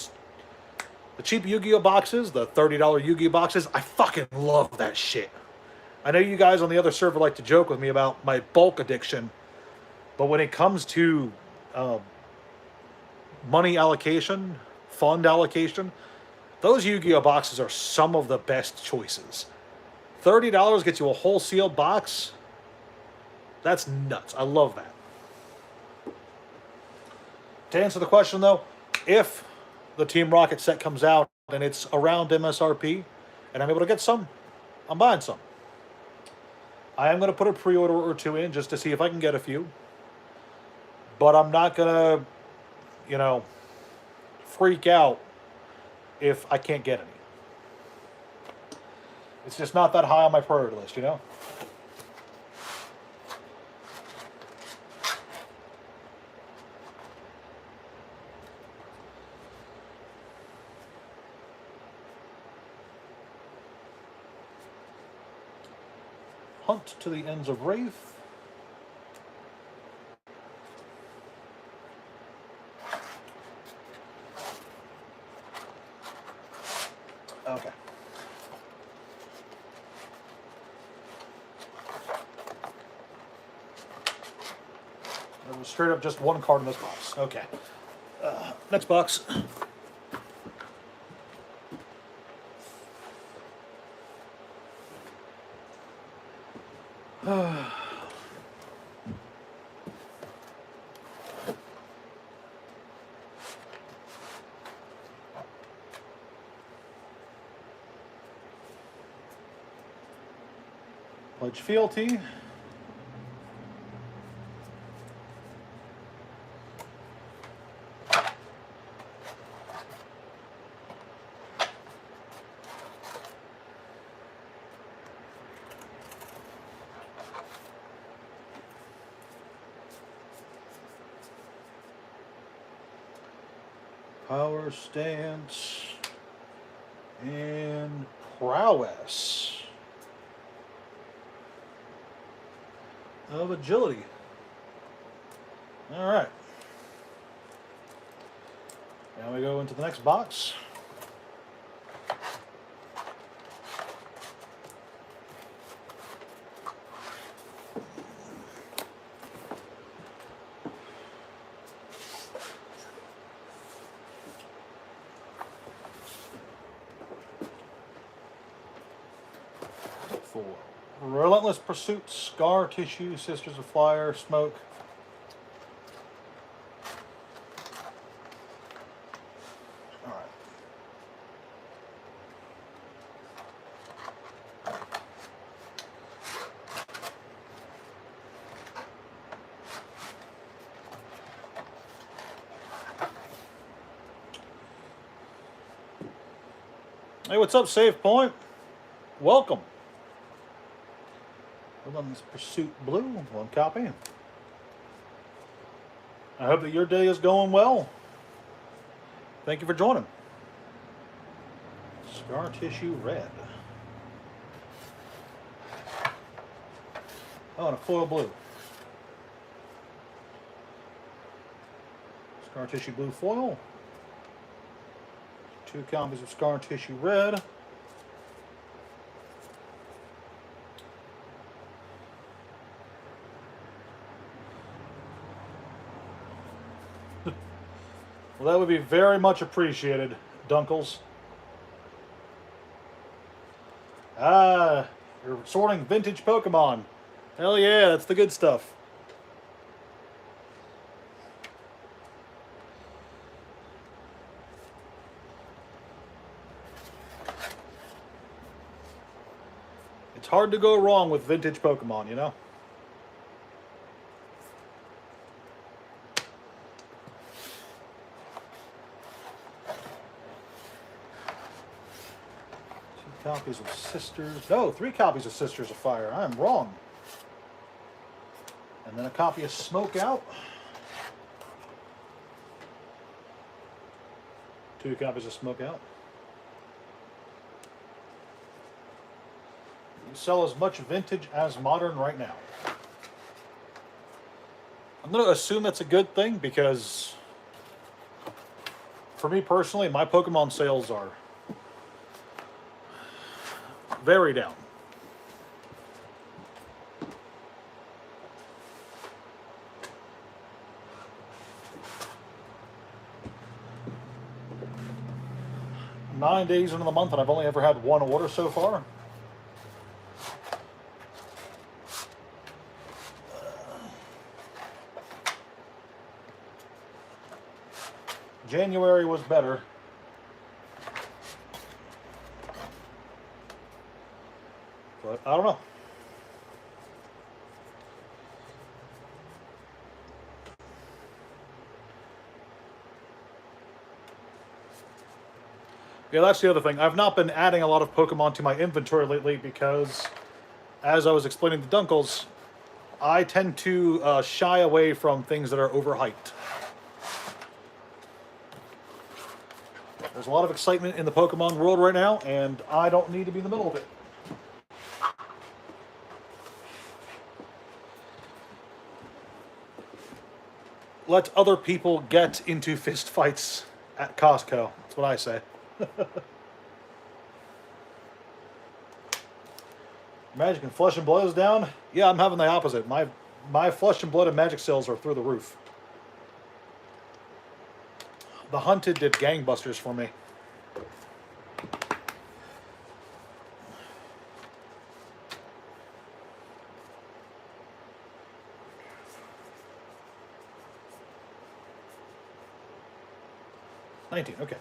cheap Yu-Gi-Oh boxes, the $30 Yu-Gi-Oh boxes. I fucking love that shit. I know you guys on the other server like to joke with me about my bulk addiction, but when it comes to money allocation, fund allocation, those Yu-Gi-Oh boxes are some of the best choices. $30 gets you a whole sealed box. That's nuts. I love that. To answer the question though, if the Team Rocket set comes out and it's around MSRP and I'm able to get some, I'm buying some. I am going to put a pre-order or 2 in just to see if I can get a few. But I'm not going to, you know, freak out if I can't get any. It's just not that high on my priority list, you know? Hunt to the Ends of Wraith. Okay. There was straight up just 1 card in this box. Okay. Next box. Pledge fealty. Power stance and prowess of agility. All right. Now we go into the next box. Relentless Pursuit, Scar Tissue, Sisters of Fire, Smoke. All right. Hey, what's up, Save Point? Welcome. Relentless Pursuit Blue, 1 copy. I hope that your day is going well. Thank you for joining. Scar Tissue Red. Oh, and a foil blue. Scar Tissue Blue foil. 2 copies of Scar Tissue Red. Well, that would be very much appreciated, Dunkles. Ah, you're sorting vintage Pokemon. Hell yeah, that's the good stuff. It's hard to go wrong with vintage Pokemon, you know? Copies of Sisters. No, 3 copies of Sisters of Fire. I am wrong. And then a copy of Smoke Out. 2 copies of Smoke Out. You sell as much vintage as modern right now. I'm going to assume that's a good thing because for me personally, my Pokemon sales are very down. Nine days into the month, and I've only ever had 1 order so far. January was better. But I don't know. Yeah, that's the other thing. I've not been adding a lot of Pokemon to my inventory lately because, as I was explaining to Dunkles, I tend to shy away from things that are overhyped. There's a lot of excitement in the Pokemon world right now, and I don't need to be in the middle of it. Let other people get into fist fights at Costco. That's what I say. Magic and Flesh and Blood is down. Yeah, I'm having the opposite. My Flesh and Blood and Magic sales are through the roof. The Hunted did gangbusters for me. $19, okay.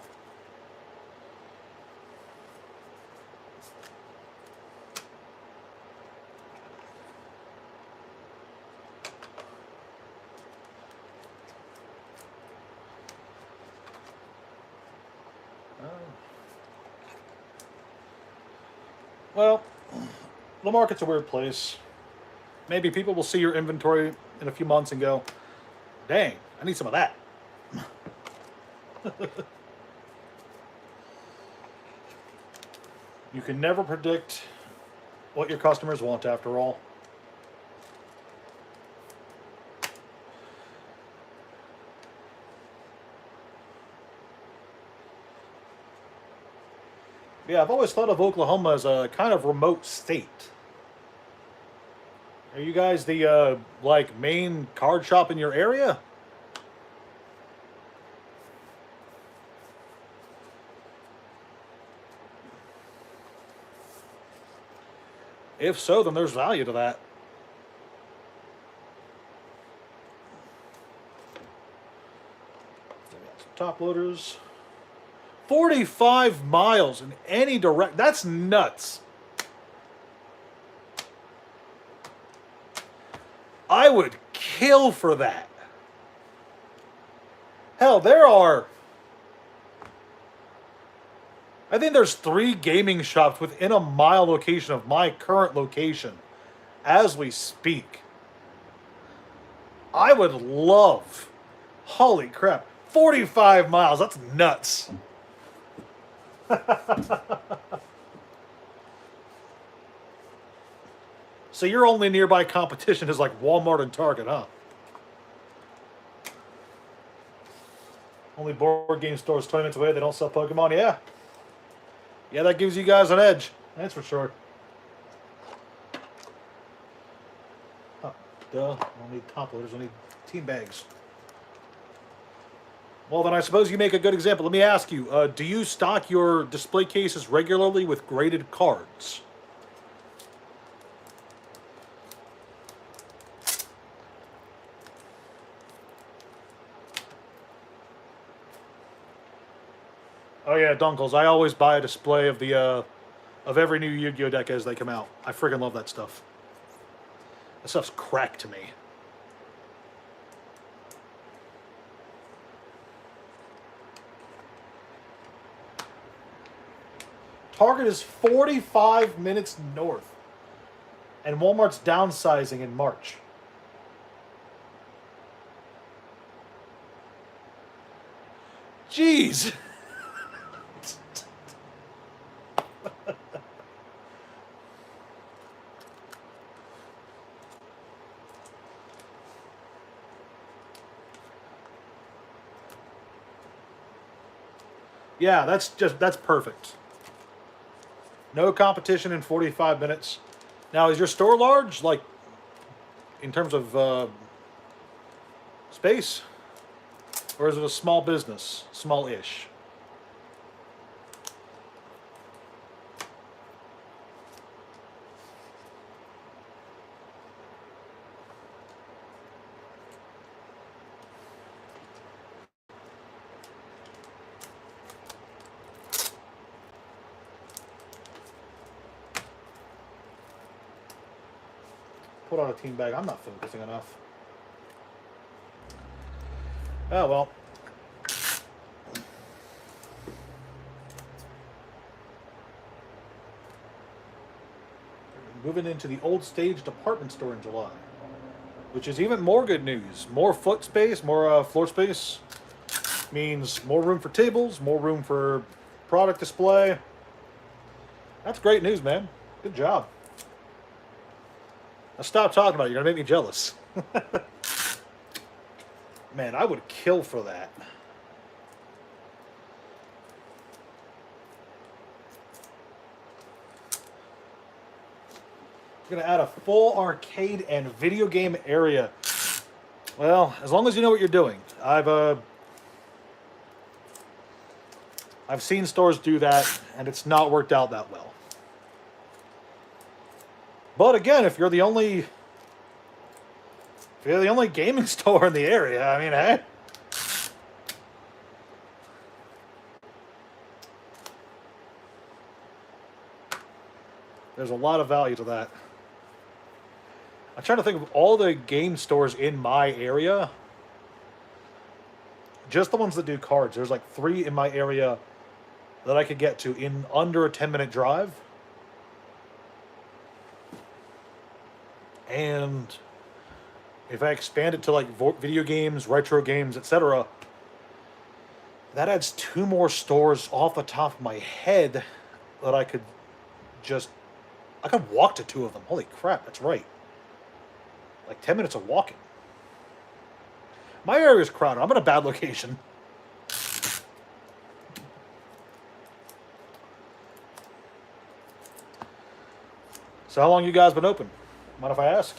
Well, the market's a weird place. Maybe people will see your inventory in a few months and go, dang, I need some of that. You can never predict what your customers want, after all. Yeah, I've always thought of Oklahoma as a kind of remote state. Are you guys the, like, main card shop in your area? If so, then there's value to that. Top loaders. 45 miles in any direct. That's nuts. I would kill for that. Hell, I think there's 3 gaming shops within a mile location of my current location as we speak. I would love, holy crap, 45 miles. That's nuts. So your only nearby competition is like Walmart and Target, huh? Only board game stores 20 minutes away. They don't sell Pokemon. Yeah. Yeah, that gives you guys an edge. That's for sure. Oh, duh. We'll need top loaders. We'll need team bags. Well, then I suppose you make a good example. Let me ask you, do you stock your display cases regularly with graded cards? Oh yeah, Dunkles. I always buy a display of the of every new Yu-Gi-Oh deck as they come out. I friggin' love that stuff. That stuff's crack to me. Target is 45 minutes north. And Walmart's downsizing in March. Jeez. Yeah, that's perfect. No competition in 45 minutes. Now, is your store large, like, in terms of space? Or is it a small business? Small-ish? Put on a team bag. I'm not focusing enough. Oh, well. Moving into the Old Stage department store in July, which is even more good news. More foot space, more floor space means more room for tables, more room for product display. That's great news, man. Good job. Now stop talking about it. You're going to make me jealous. Man, I would kill for that. Going to add a full arcade and video game area. Well, as long as you know what you're doing. I've seen stores do that, and it's not worked out that well. But again, if you're the only gaming store in the area, I mean, hey. There's a lot of value to that. I'm trying to think of all the game stores in my area. Just the ones that do cards. There's like 3 in my area that I could get to in under a 10-minute drive. And if I expand it to like video games, retro games, etc., that adds 2 more stores off the top of my head that I could walk to 2 of them. Holy crap, that's right. Like 10 minutes of walking. My area is crowded. I'm in a bad location. So how long you guys been open? Mind if I ask?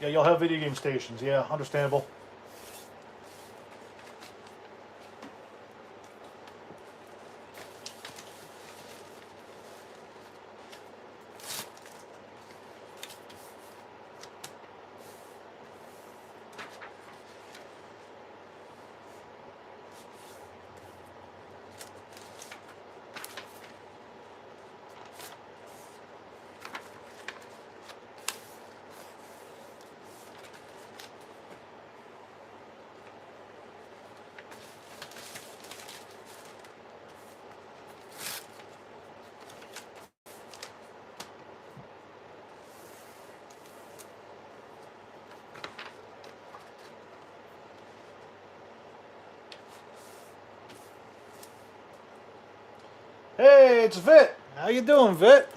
Yeah, you'll have video game stations. Yeah, understandable. Hey, it's Vit. How you doing, Vit?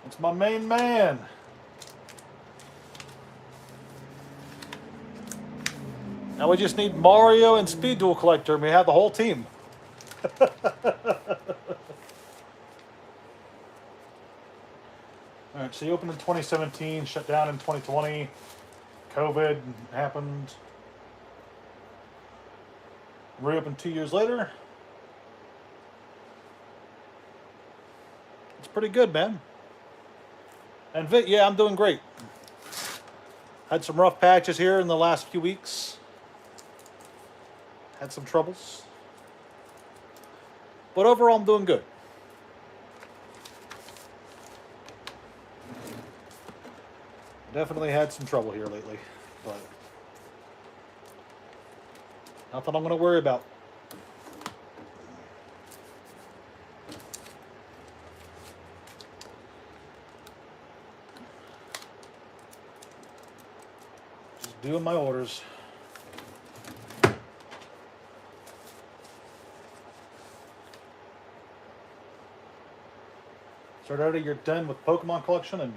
It's my main man. Now we just need Mario and Speed Duel Collector, and we have the whole team. All right, so you opened in 2017, shut down in 2020. COVID happened. Reopened 2 years later. It's pretty good, man. And Vit, yeah, I'm doing great. Had some rough patches here in the last few weeks. Had some troubles. But overall, I'm doing good. Definitely had some trouble here lately, but nothing I'm going to worry about. Just doing my orders. Start out you're done with Pokemon collection and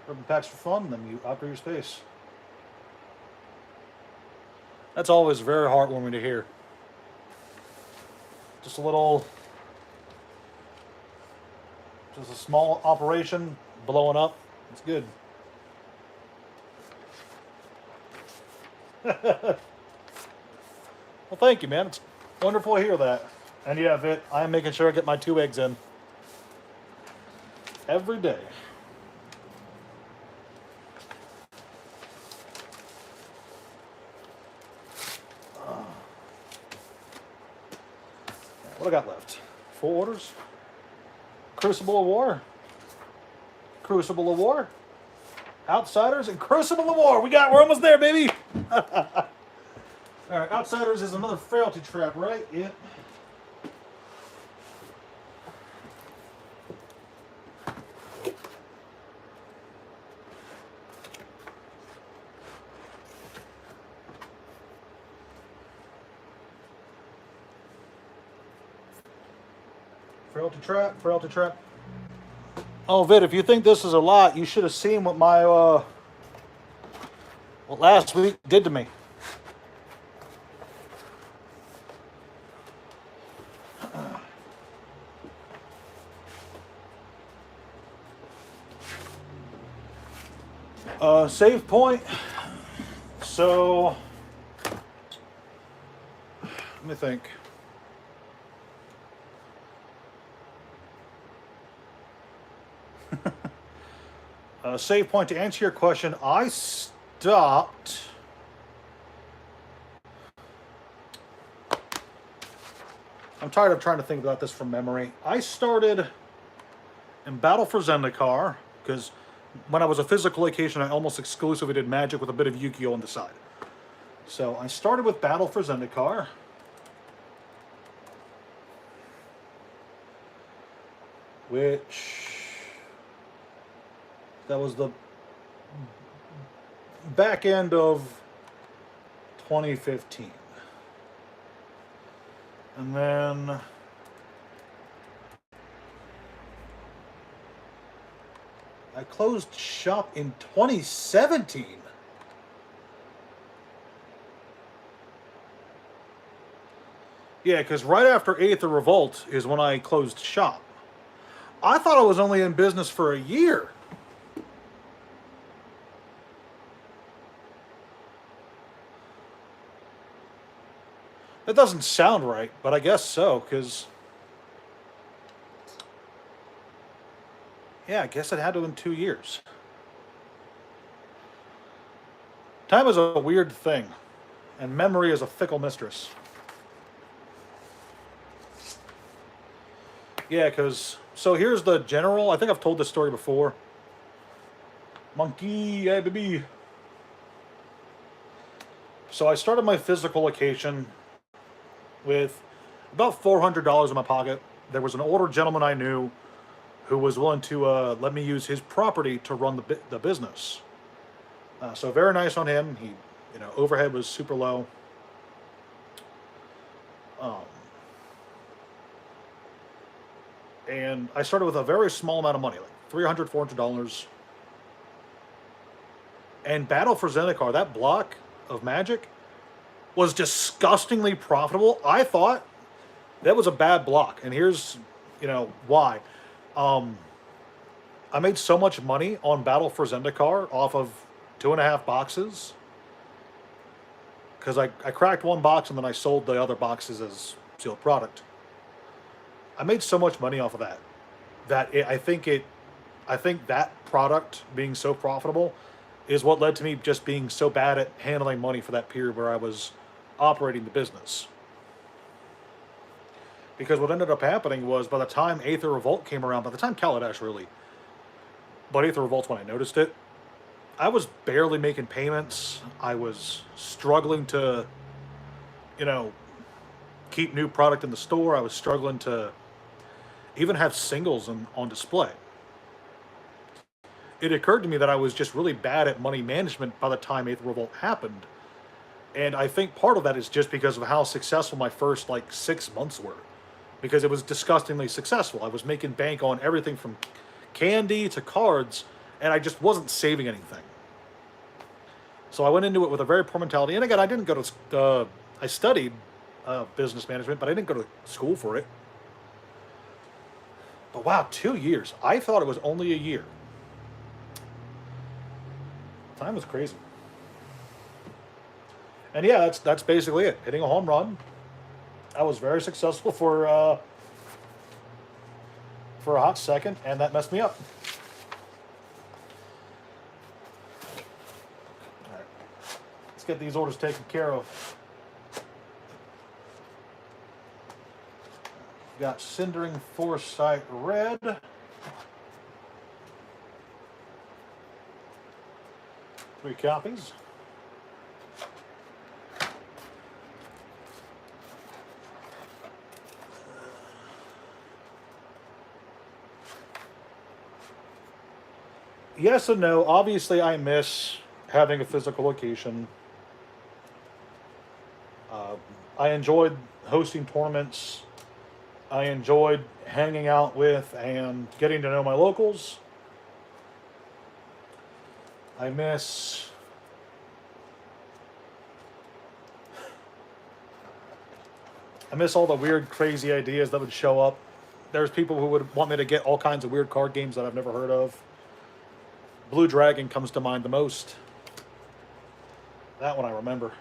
urban packs for fun, and then you outgrow your space. That's always very heartwarming to hear. Just a small operation blowing up. It's good. Well, thank you, man. It's wonderful to hear that. And yeah, Vit, I am making sure I get my 2 eggs in every day. What I got left? 4 orders. Crucible of War. Crucible of War. Outsiders and Crucible of War. We're almost there, baby. All right, Outsiders is another frailty trap, right? Yep. Frailty trap, frailty trap. Oh, Vid, if you think this is a lot, you should have seen what my what last week did to me. Save point. So let me think. Save point, to answer your question, I stopped. I'm tired of trying to think about this from memory. I started in Battle for Zendikar, because when I was a physical location, I almost exclusively did Magic with a bit of Yu-Gi-Oh! On the side. So I started with Battle for Zendikar. Which... that was the back end of 2015. And then I closed shop in 2017. Yeah, because right after Aether Revolt is when I closed shop. I thought I was only in business for a year. That doesn't sound right, but I guess so, because... Yeah, I guess it had to have been 2 years. Time is a weird thing, and memory is a fickle mistress. Yeah, because... So here's the general... I think I've told this story before. Monkey, hey baby. So I started my physical location with about $400 in my pocket. There was an older gentleman I knew who was willing to let me use his property to run the business. So very nice on him. He, overhead was super low. Um, and I started with a very small amount of money, like $300, $400. And Battle for Zendikar, that block of Magic, was disgustingly profitable. I thought that was a bad block, and here's, why. I made so much money on Battle for Zendikar off of 2.5 boxes, because I cracked one box and then I sold the other boxes as sealed product. I made so much money off of I think that product being so profitable is what led to me just being so bad at handling money for that period where I was operating the business. Because what ended up happening was, by the time Aether Revolt came around, by the time Kaladesh really, but Aether Revolt's when I noticed it, I was barely making payments. I was struggling to, keep new product in the store. I was struggling to even have singles on display. It occurred to me that I was just really bad at money management by the time Aether Revolt happened. And I think part of that is just because of how successful my first 6 months were. Because it was disgustingly successful. I was making bank on everything from candy to cards, and I just wasn't saving anything. So I went into it with a very poor mentality. And again, I didn't go to, I studied business management, but I didn't go to school for it. But wow, 2 years. I thought it was only a year. Time was crazy. And yeah, that's basically it. Hitting a home run. I was very successful for a hot second, and that messed me up. All right, let's get these orders taken care of. We've got Cindering Foresight Red. 3 copies. Yes and no. Obviously, I miss having a physical location. I enjoyed hosting tournaments. I enjoyed hanging out with and getting to know my locals. I miss all the weird, crazy ideas that would show up. There's people who would want me to get all kinds of weird card games that I've never heard of. Blue Dragon comes to mind the most. That one I remember.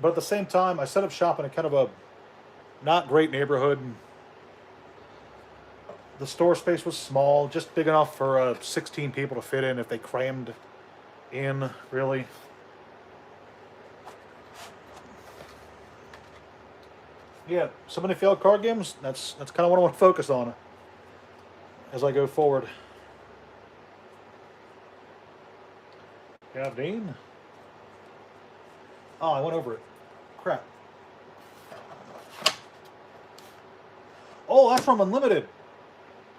But at the same time, I set up shop in a kind of a not great neighborhood. The store space was small, just big enough for 16 people to fit in if they crammed in, really. Yeah, so many failed card games. That's kind of what I want to focus on as I go forward. Yeah, Dean. Oh, I went over it. Crap. Oh, that's from Unlimited.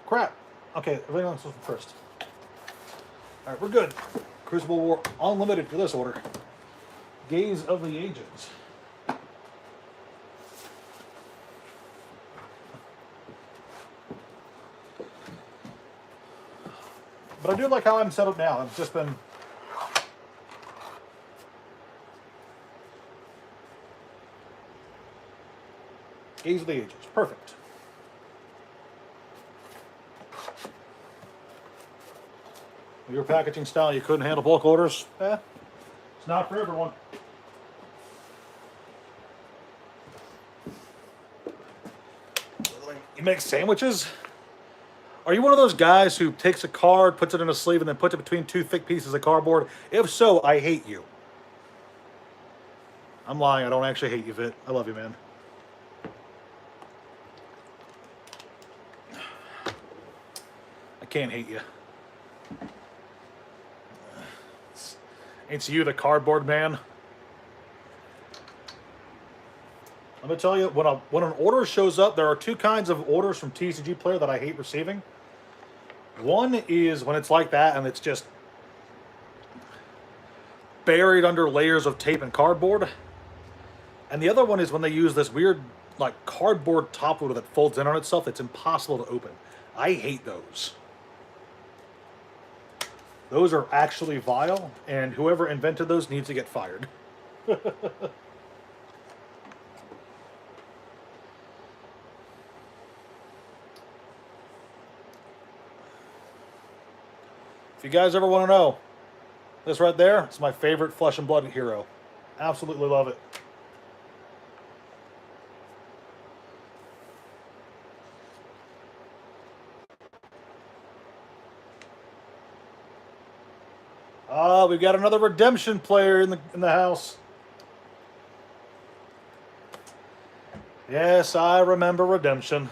Crap. Okay, everything else was first. All right, we're good. Crucible War Unlimited for this order. Gaze of the Ages. But I do like how I'm set up now. I've just been... Gaze of the Ages. Perfect. Your packaging style, you couldn't handle bulk orders? It's not for everyone. You make sandwiches? Are you one of those guys who takes a card, puts it in a sleeve, and then puts it between two thick pieces of cardboard? If so, I hate you. I'm lying. I don't actually hate you, Vit. I love you, man. I can't hate you. Ain't you the cardboard man? Let me tell you, when an order shows up, there are two kinds of orders from TCG Player that I hate receiving. One is when it's like that and it's just buried under layers of tape and cardboard. And the other one is when they use this weird, like, cardboard top loader that folds in on itself that's impossible to open. I hate those. Those are actually vile, and whoever invented those needs to get fired. If you guys ever want to know, this right there is my favorite Flesh and Blood hero. Absolutely love it. Ah, we've got another redemption player in the house. Yes, I remember redemption.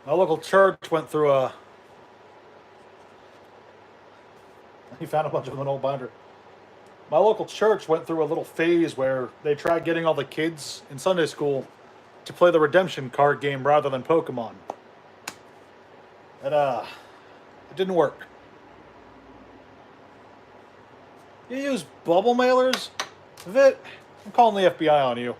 My local church went through a... He found a bunch of them in an old binder. My local church went through a little phase where they tried getting all the kids in Sunday school to play the redemption card game rather than Pokemon. And, it didn't work. You use bubble mailers? Vit, I'm calling the FBI on you.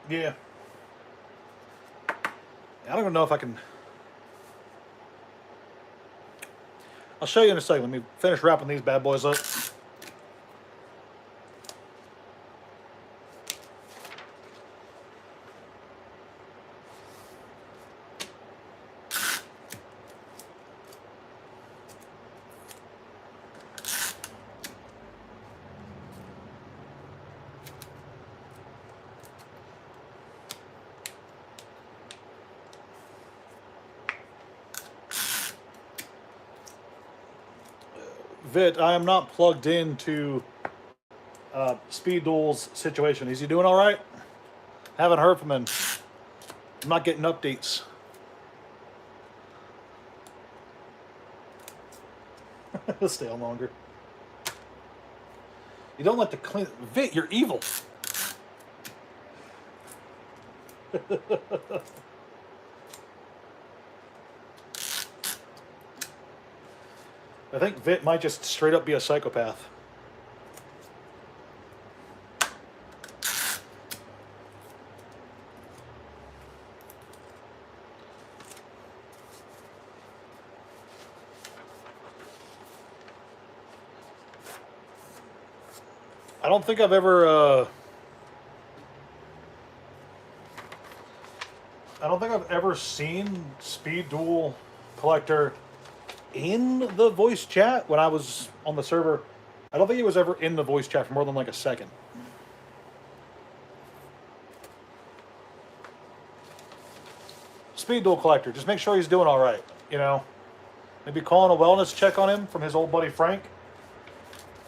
Yeah. I don't even know if I can... I'll show you in a second. Let me finish wrapping these bad boys up. Vit, I am not plugged into Speed Duel's situation. Is he doing all right? Haven't heard from him. I'm not getting updates. He'll stay on longer. You don't like to clean... Vit, you're evil. I think Vit might just straight up be a psychopath. I don't think I've ever... I don't think I've ever seen Speed Duel Collector in the voice chat when I was on the server. I don't think he was ever in the voice chat for more than like a second. Speed Duel Collector, just make sure he's doing all right, you know. Maybe calling a wellness check on him from his old buddy Frank.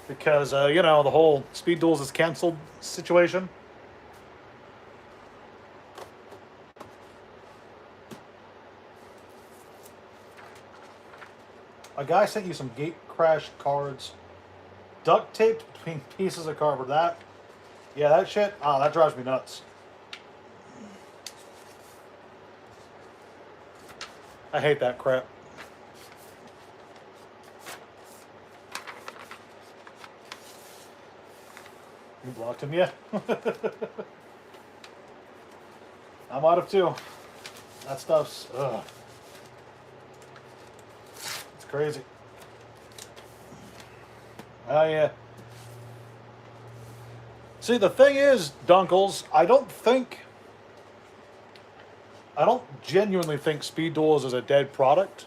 Because, you know, the whole Speed Duels is canceled situation. A guy sent you some gate crash cards. duct taped between pieces of cardboard. Yeah, that shit, that drives me nuts. I hate that crap. You blocked him, yeah. I might have too. That stuff's, ugh. It's crazy. Oh, yeah. See, the thing is, Dunkles, I don't genuinely think Speed Duels is a dead product.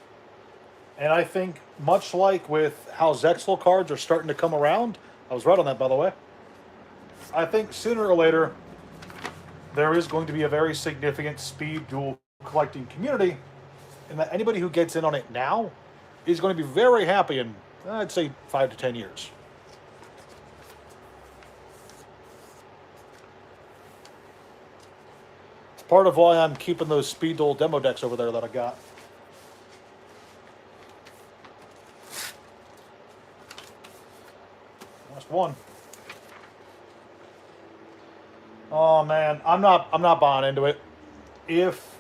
And I think, much like with how Zexal cards are starting to come around, I was right on that, by the way. I think sooner or later, there is going to be a very significant Speed Duel collecting community, and that anybody who gets in on it now is going to be very happy in, I'd say, 5 to 10 years. It's part of why I'm keeping those Speed Duel demo decks over there that I got. Last one. Oh man, I'm not buying into it. If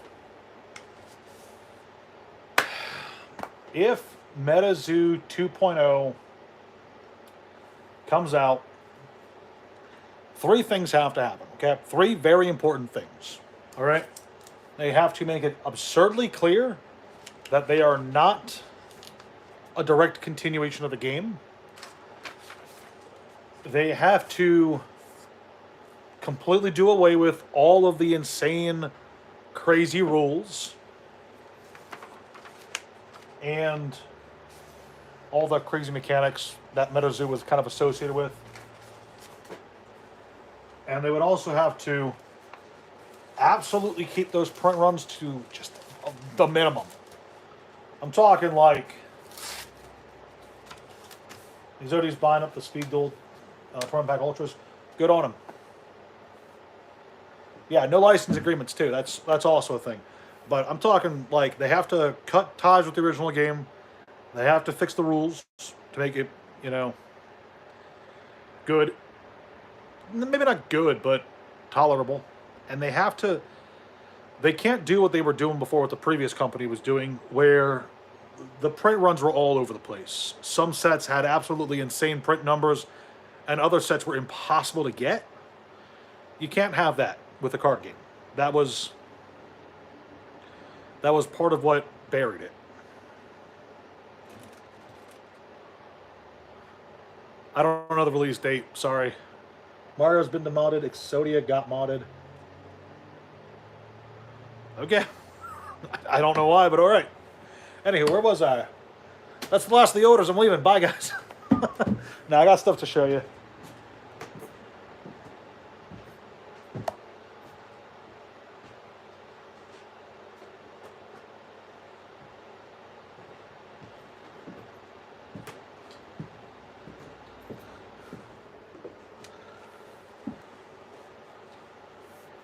MetaZoo 2.0 comes out, 3 things have to happen, okay? 3 very important things, all right? They have to make it absurdly clear that they are not a direct continuation of the game. They have to completely do away with all of the insane, crazy rules and all the crazy mechanics that MetaZoo was kind of associated with. And they would also have to absolutely keep those print runs to just the minimum. I'm talking like Zodi's buying up the Speed Duel Front Pack Ultras. Good on him. Yeah, no license agreements too. That's also a thing. But I'm talking like they have to cut ties with the original game. They have to fix the rules to make it, good. Maybe not good, but tolerable. And they can't do what they were doing before what the previous company was doing, where the print runs were all over the place. Some sets had absolutely insane print numbers, and other sets were impossible to get. You can't have that with a card game. That was part of what buried it. I don't know the release date, sorry. Mario's been demodded, Exodia got modded. Okay. I don't know why, but alright. Anywho, where was I? That's the last of the orders, I'm leaving. Bye, guys. Now I got stuff to show you.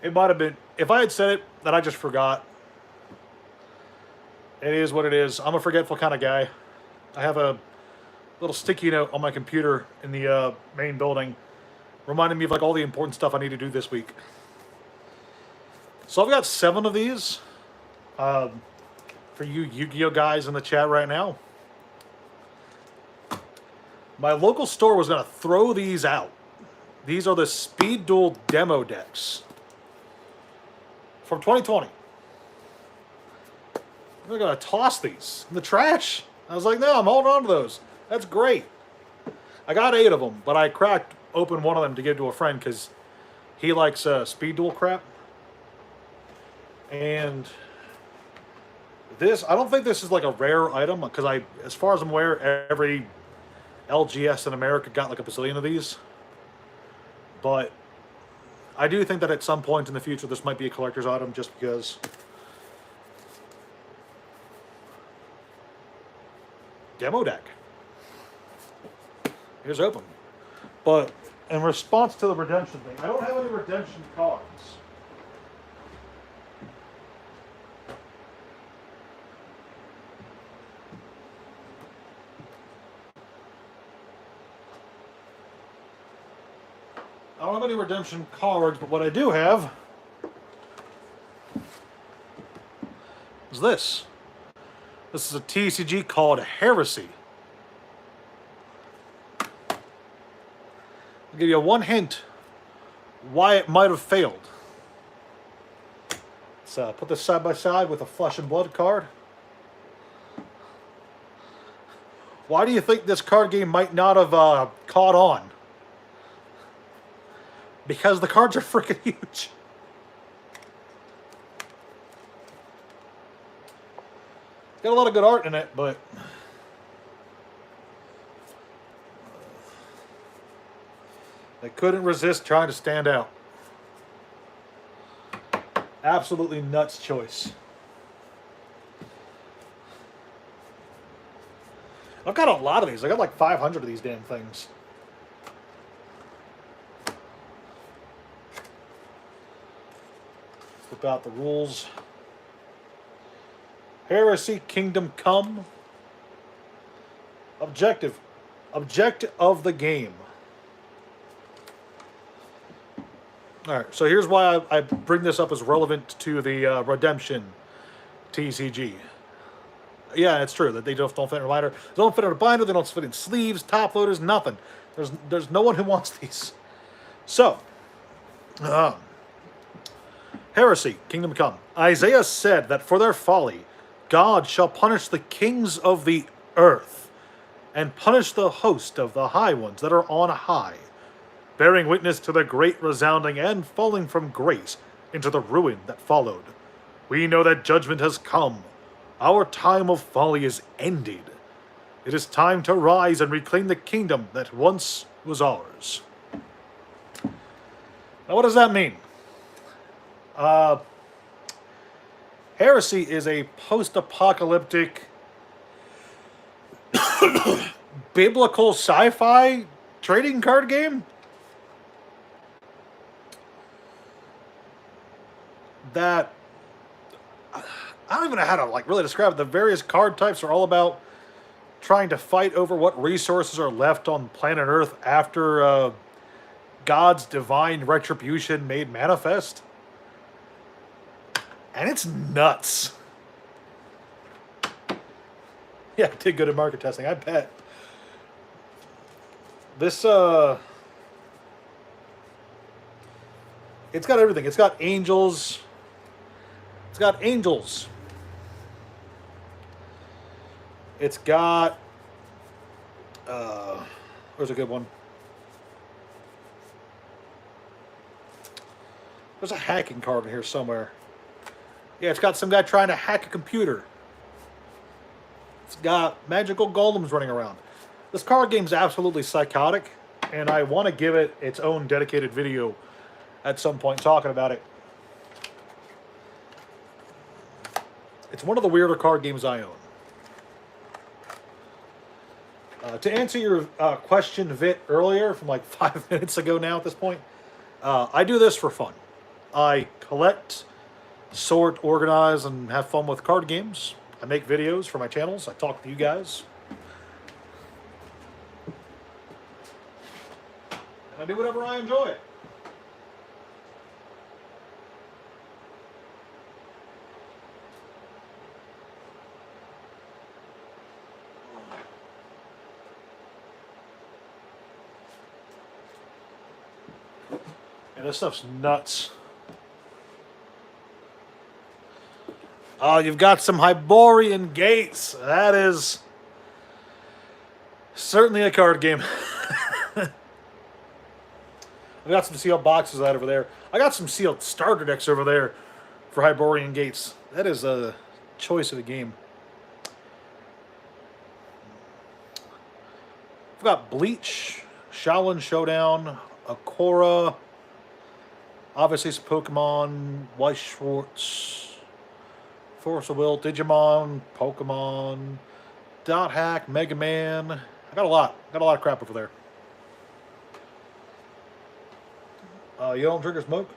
It might have been, if I had said it, that I just forgot. It is what it is. I'm a forgetful kind of guy. I have a little sticky note on my computer in the main building reminding me of like all the important stuff I need to do this week. So I've got 7 of these for you Yu-Gi-Oh guys in the chat right now. My local store was going to throw these out. These are the Speed Duel demo decks from 2020. They're going to toss these in the trash. I was like, no, I'm holding on to those. That's great. I got 8 of them, but I cracked open one of them to give to a friend because he likes Speed Duel crap. And this, I don't think this is like a rare item because as far as I'm aware, every LGS in America got like a bazillion of these. But I do think that at some point in the future, this might be a collector's item just because. Demo deck. Here's open. But in response to the redemption thing, I don't have any redemption cards. I don't have any redemption cards, but what I do have is this. This is a TCG called Heresy. I'll give you one hint why it might have failed. Let's put this side by side with a Flesh and Blood card. Why do you think this card game might not have caught on? Because the cards are freaking huge. Got a lot of good art in it, but they couldn't resist trying to stand out. Absolutely nuts choice. I've got a lot of these. I got like 500 of these damn things. Flip out the rules. Heresy, Kingdom Come. Objective. Object of the game. Alright, so here's why I bring this up as relevant to the Redemption TCG. Yeah, it's true that they don't fit in a binder. They don't fit in a binder. They don't fit in sleeves, top loaders, nothing. There's no one who wants these. So, Heresy, Kingdom Come. Isaiah said that for their folly, God shall punish the kings of the earth, and punish the host of the high ones that are on high, bearing witness to the great resounding and falling from grace into the ruin that followed. We know that judgment has come. Our time of folly is ended. It is time to rise and reclaim the kingdom that once was ours. Now, what does that mean? Heresy is a post-apocalyptic biblical sci-fi trading card game that I don't even know how to really describe it. The various card types are all about trying to fight over what resources are left on planet Earth after God's divine retribution made manifest. And it's nuts. Yeah, I did good at market testing, I bet. This, it's got everything. It's got angels. It's got angels. It's got, where's a good one? There's a hacking card in here somewhere. Yeah, it's got some guy trying to hack a computer. It's got magical golems running around. This card game's absolutely psychotic, and I want to give it its own dedicated video at some point talking about it. It's one of the weirder card games I own. To answer your question, Vit, earlier, from like 5 minutes ago now at this point, I do this for fun. I collect, sort, organize, and have fun with card games. I make videos for my channels. I talk to you guys. And I do whatever I enjoy. And this stuff's nuts. Oh, you've got some Hyborian Gates. That is certainly a card game. I got some sealed boxes out over there. I got some sealed starter decks over there for Hyborian Gates. That is a choice of a game. I've got Bleach, Shaolin Showdown, Akora, obviously some Pokemon, Weiss Schwartz, Force of Will, Digimon, Pokemon, Dot Hack, Mega Man. I got a lot. Got a lot of crap over there. You don't drink or smoke?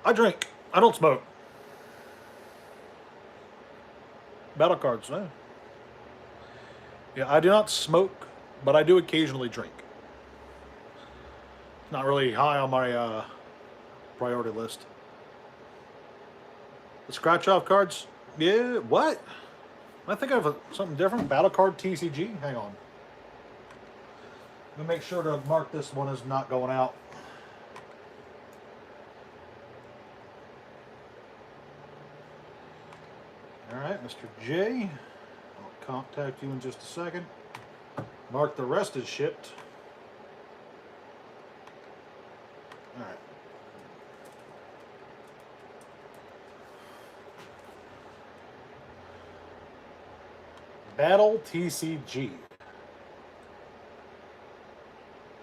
I drink. I don't smoke. Battle cards, no. Yeah, I do not smoke, but I do occasionally drink. Not really high on my priority list. The scratch off cards? Yeah, what? I think of something different. Battle card TCG? Hang on. Let me make sure to mark this one as not going out. Alright, Mr. J. I'll contact you in just a second. Mark the rest as shipped. Alright. Battle TCG.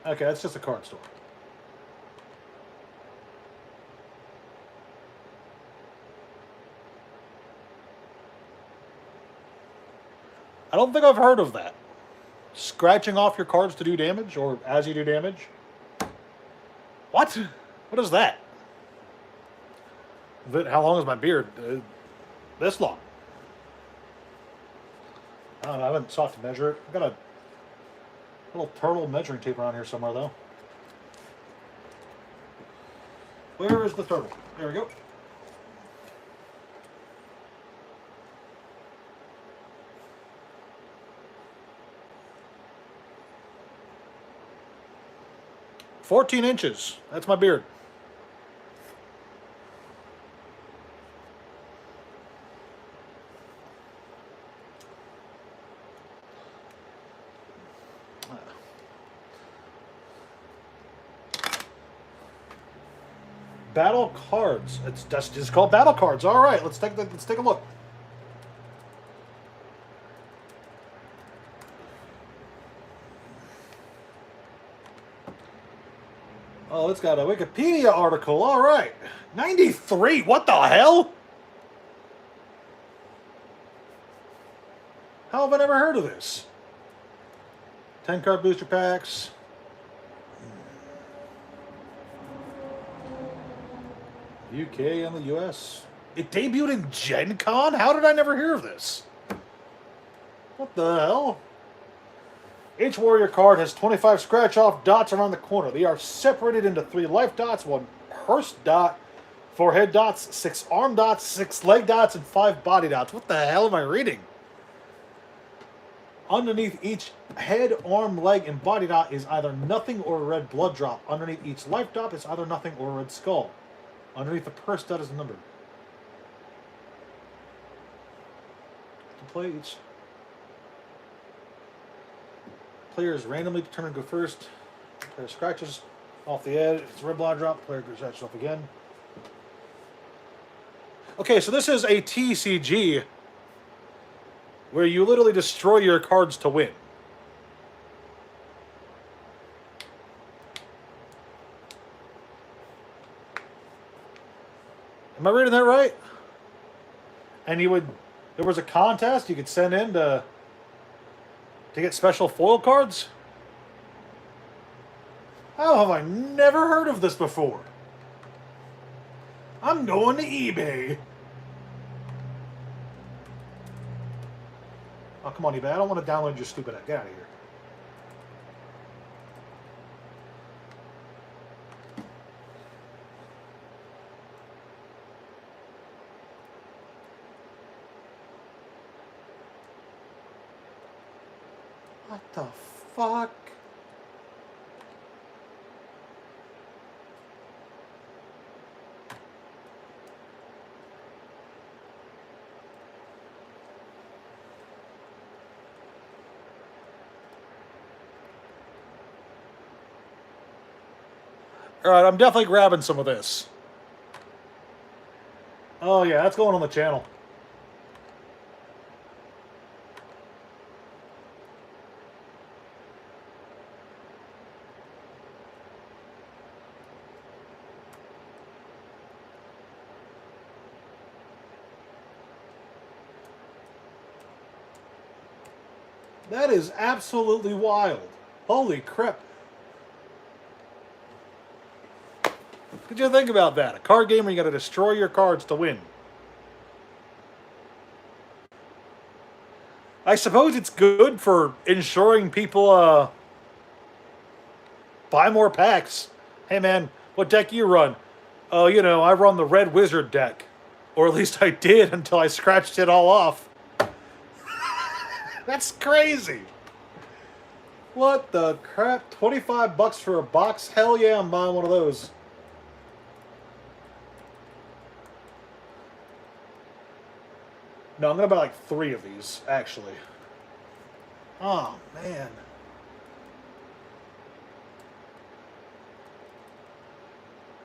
Okay, that's just a card store. I don't think I've heard of that. Scratching off your cards to do damage, or as you do damage? What? What is that? How long is my beard? This long. I don't know, I haven't sought to measure it. I've got a little turtle measuring tape around here somewhere, though. Where is the turtle? There we go. $14 inches. That's my beard. Battle cards. That's just called battle cards. All right, let's take a look. Oh, it's got a Wikipedia article. All right, 93. What the hell? How have I never heard of this? 10-card booster packs. UK and the US. It debuted in Gen Con? How did I never hear of this? What the hell? Each warrior card has 25 scratch-off dots around the corner. They are separated into 3 life dots, 1 purse dot, 4 head dots, 6 arm dots, 6 leg dots, and 5 body dots. What the hell am I reading? Underneath each head, arm, leg, and body dot is either nothing or a red blood drop. Underneath each life dot is either nothing or a red skull. Underneath the purse dot is a number. To play each player is randomly determined to go first. Player scratches off the edge. If it's a red blood drop, player scratches off again. Okay, so this is a TCG where you literally destroy your cards to win. Am I reading that right? And there was a contest you could send in to get special foil cards? How have I never heard of this before? I'm going to eBay. Oh, come on, eBay. I don't want to download your stupid app. Get out of here. What the fuck? Alright, I'm definitely grabbing some of this. Oh yeah, that's going on the channel. That is absolutely wild. Holy crap. What did you think about that? A card game where you got to destroy your cards to win. I suppose it's good for ensuring people buy more packs Hey man, what deck you run? Oh, you know, I run the Red Wizard deck. Or at least I did until I scratched it all off. That's crazy. What the crap? 25 bucks for a box? Hell yeah, I'm buying one of those. No, I'm gonna buy like 3 of these, actually. Oh man.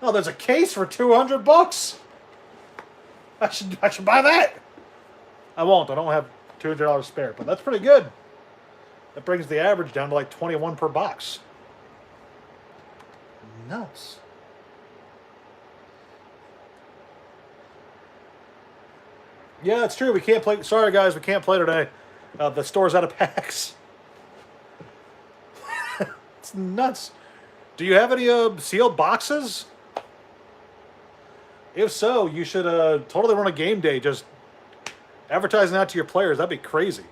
Oh, there's a case for 200 bucks. I should buy that. I won't. I don't have $200 spare, but that's pretty good. That brings the average down to like 21 per box. Nuts. Yeah, it's true. We can't play. Sorry, guys, we can't play today. The store's out of packs. It's nuts. Do you have any sealed boxes? If so, you should totally run a game day. Just advertising that to your players. That'd be crazy.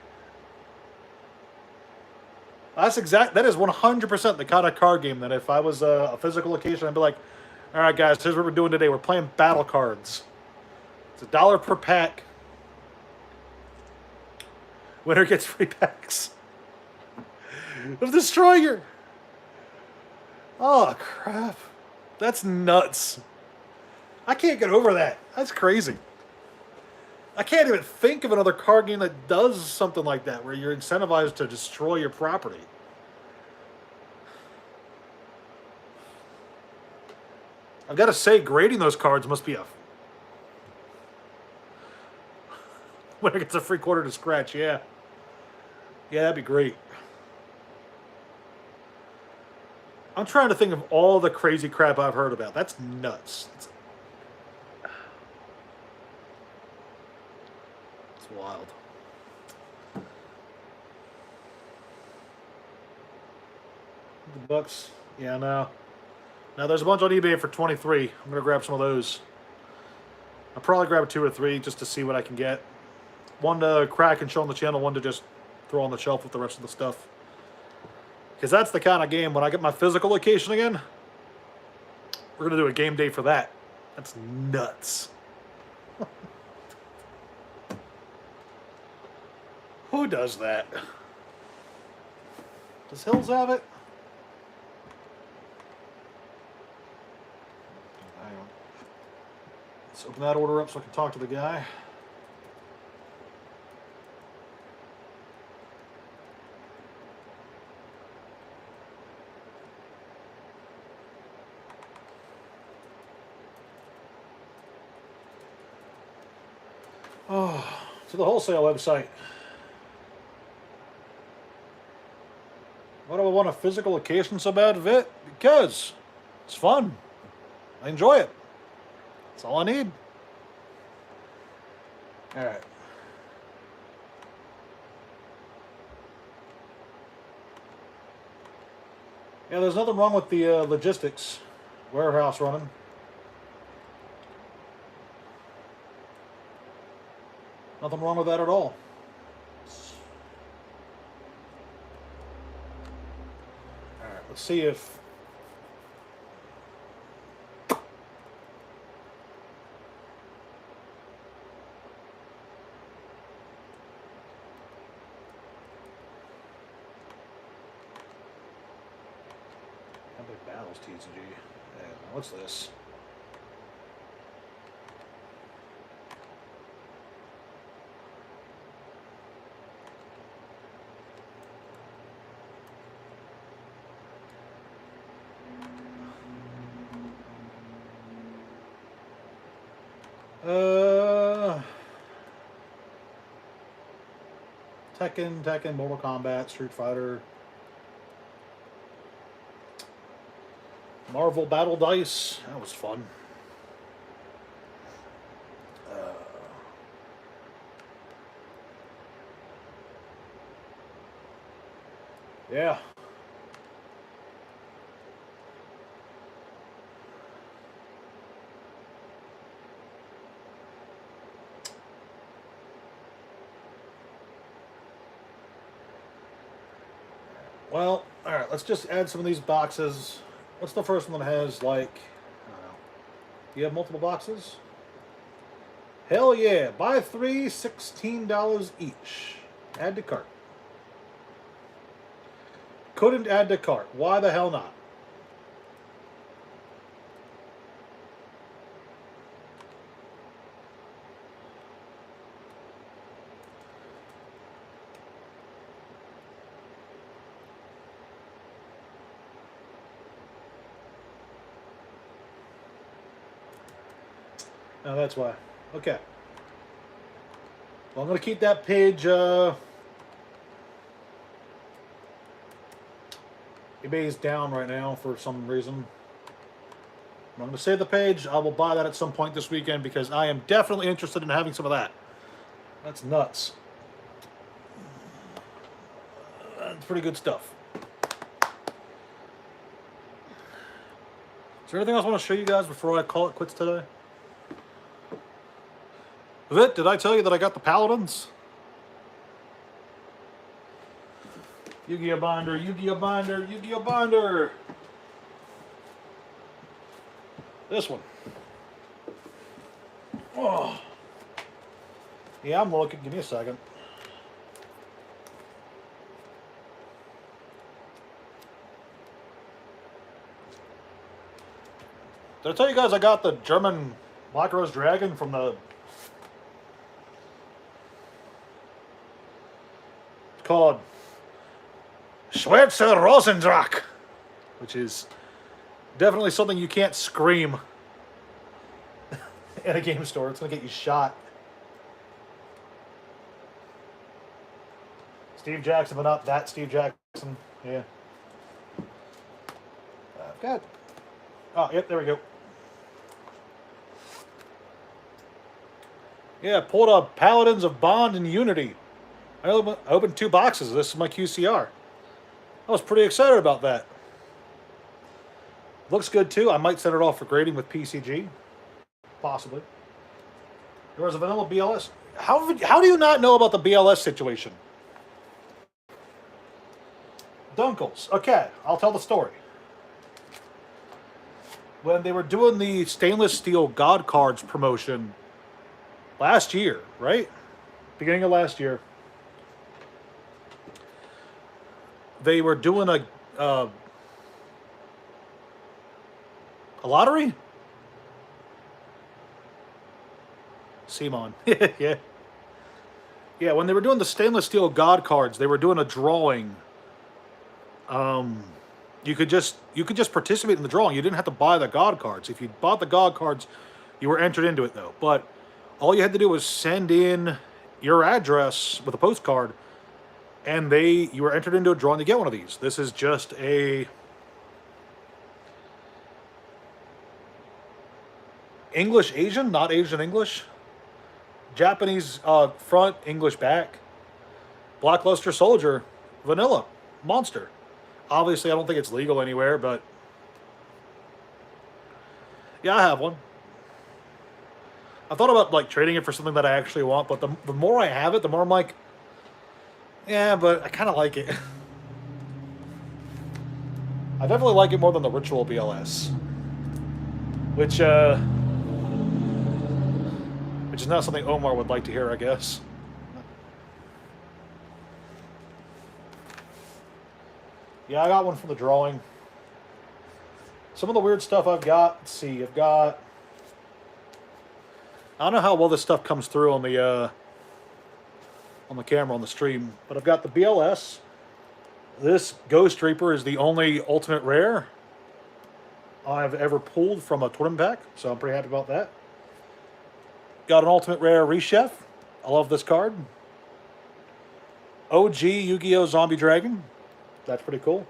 That is 100% the kind of card game that if I was a physical location, I'd be like, all right, guys, here's what we're doing today. We're playing battle cards. It's $1 per pack. Winner gets free packs of Destroyer. Oh, crap. That's nuts. I can't get over that. That's crazy. I can't even think of another card game that does something like that, where you're incentivized to destroy your property. I've got to say, grading those cards must be a... Winner gets a free quarter to scratch, yeah. Yeah, that'd be great. I'm trying to think of all the crazy crap I've heard about. That's nuts. It's wild. The bucks. Yeah, no. Now there's a bunch on eBay for 23. I'm gonna grab some of those. I'll probably grab 2 or 3 just to see what I can get. One to crack and show on the channel, one to just throw on the shelf with the rest of the stuff. Because that's the kind of game, when I get my physical location again, we're going to do a game day for that. That's nuts. Who does that? Does Hills have it? Hang on. Let's open that order up so I can talk to the guy. Oh, to the wholesale website. Why do I want a physical location so bad, Vit? Because it's fun. I enjoy it. That's all I need. All right. Yeah, there's nothing wrong with the logistics warehouse running. Nothing wrong with that at all. Alright, let's see if... How big battles TCG? Yeah, what's this? Tekken, Mortal Kombat, Street Fighter, Marvel Battle Dice. That was fun. Yeah. Well, all right, let's just add some of these boxes What's the first one that has, like, I don't know. You have multiple boxes? Hell yeah. Buy 3, $16 each. Add to cart. Couldn't add to cart. Why the hell not? Oh, that's why. Okay. Well, I'm going to keep that page, eBay's down right now for some reason. I'm going to save the page. I will buy that at some point this weekend because I am definitely interested in having some of that. That's nuts. That's pretty good stuff. Is there anything else I want to show you guys before I call it quits today? Vit, did I tell you that I got the Paladins? Yu-Gi-Oh! Binder, Yu-Gi-Oh! Binder, Yu-Gi-Oh! Binder! This one. Oh. Yeah, I'm looking. Give me a second. Did I tell you guys I got the German Black Rose Dragon from the... It's called Schwarzer Rosendrach, which is definitely something you can't scream in a game store. It's going to get you shot. Steve Jackson, but not that Steve Jackson. Yeah. I've got... Oh, yep, there we go. Yeah, pulled up Paladins of Bond and Unity. I opened 2 boxes. This is my QCR. I was pretty excited about that. Looks good too. I might set it off for grading with PCG. Possibly. There was a vanilla BLS. How do you not know about the BLS situation? Dunkles. Okay, I'll tell the story. When they were doing the stainless steel God cards promotion last year, right? Beginning of last year, they were doing a lottery? Simon. Yeah. Yeah, when they were doing the stainless steel God cards, they were doing a drawing. You could just participate in the drawing. You didn't have to buy the God cards. If you bought the God cards, you were entered into it though. But all you had to do was send in your address with a postcard, and you were entered into a drawing to get one of these. This is just a English Asian, not Asian English. Japanese front, English back. Blackluster Soldier, vanilla, monster. Obviously, I don't think it's legal anywhere, but yeah, I have one. I thought about like trading it for something that I actually want, but the more I have it, the more I'm like, yeah, but I kind of like it. I definitely like it more than the Ritual BLS, which is not something Omar would like to hear, I guess. Yeah, I got one from the drawing. Some of the weird stuff I've got, let's see, I've got... I don't know how well this stuff comes through on the camera, on the stream, but I've got the BLS. This Ghost Reaper is the only Ultimate Rare I've ever pulled from a tournament pack, so I'm pretty happy about that. Got an Ultimate Rare Rechef. I love this card. OG Yu-Gi-Oh! Zombie Dragon. That's pretty cool.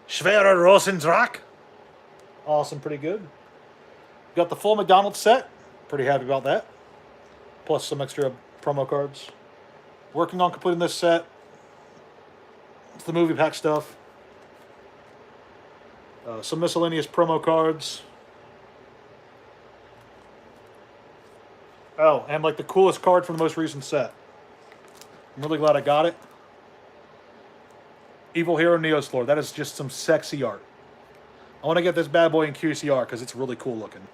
Schwerer Rosendrach. Awesome, pretty good. Got the full McDonald's set. Pretty happy about that. Plus some extra promo cards. Working on completing this set. It's the movie pack stuff. Some miscellaneous promo cards. Oh, and like the coolest card from the most recent set. I'm really glad I got it. Evil Hero Neoslore. That is just some sexy art. I want to get this bad boy in QCR because it's really cool looking.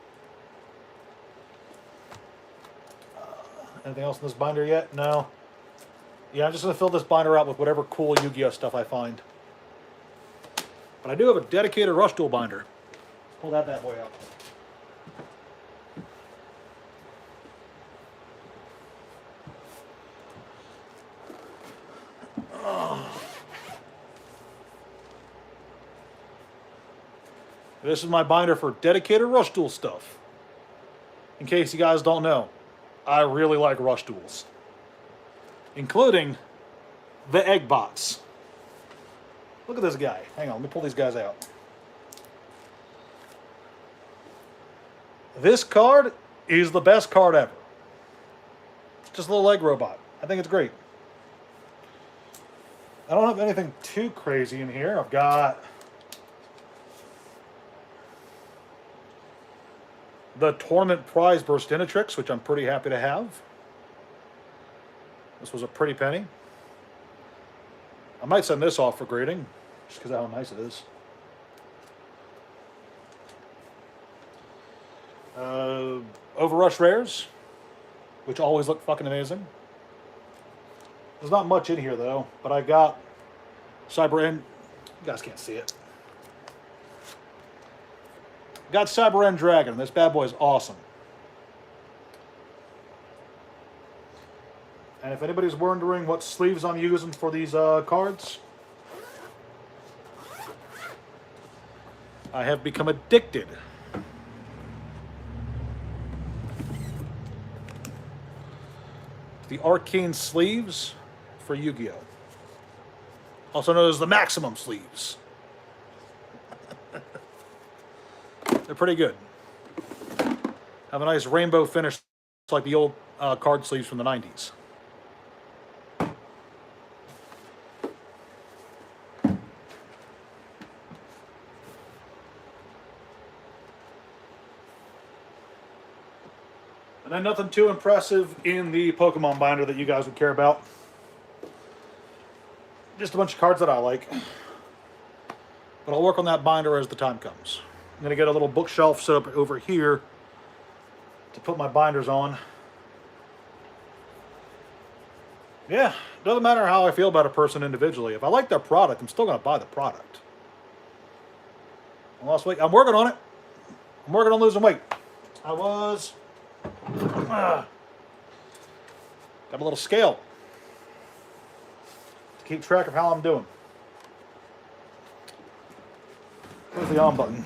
Anything else in this binder yet? No. Yeah, I'm just going to fill this binder out with whatever cool Yu-Gi-Oh stuff I find. But I do have a dedicated Rush Duel binder. Pull that bad boy out. This is my binder for dedicated Rush Duel stuff. In case you guys don't know, I really like Rush Duels. Including the Egg Box. Look at this guy. Hang on, let me pull these guys out. This card is the best card ever. It's just a little egg robot. I think it's great. I don't have anything too crazy in here. I've got the Tournament Prize Burstinatrix, which I'm pretty happy to have. This was a pretty penny. I might send this off for grading, just because of how nice it is. Overrush Rares, which always look fucking amazing. There's not much in here, though, but I got Cyber End. You guys can't see it. Got Cyber End Dragon. This bad boy is awesome. And if anybody's wondering what sleeves I'm using for these cards, I have become addicted to the Arcane sleeves for Yu-Gi-Oh! Also known as the Maximum sleeves. They're pretty good. Have a nice rainbow finish like the old card sleeves from the 90s. And then nothing too impressive in the Pokemon binder that you guys would care about. Just a bunch of cards that I like. But I'll work on that binder as the time comes. I'm going to get a little bookshelf set up over here to put my binders on. Yeah, doesn't matter how I feel about a person individually. If I like their product, I'm still going to buy the product. I lost weight. I'm working on it. I'm working on losing weight. I was... got a little scale to keep track of how I'm doing. Where's the on button?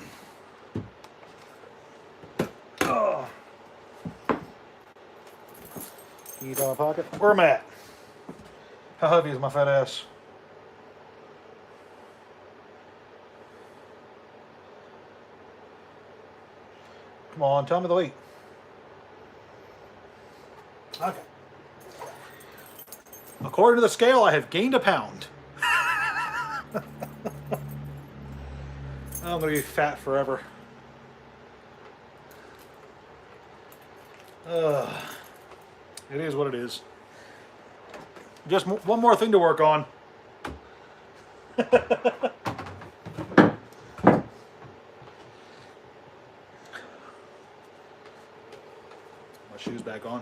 Keys out of my pocket. Where am I at? How heavy is my fat ass? Come on, tell me the weight. Okay. According to the scale, I have gained a pound. I'm going to be fat forever. It is what it is. Just one more thing to work on. My shoes back on.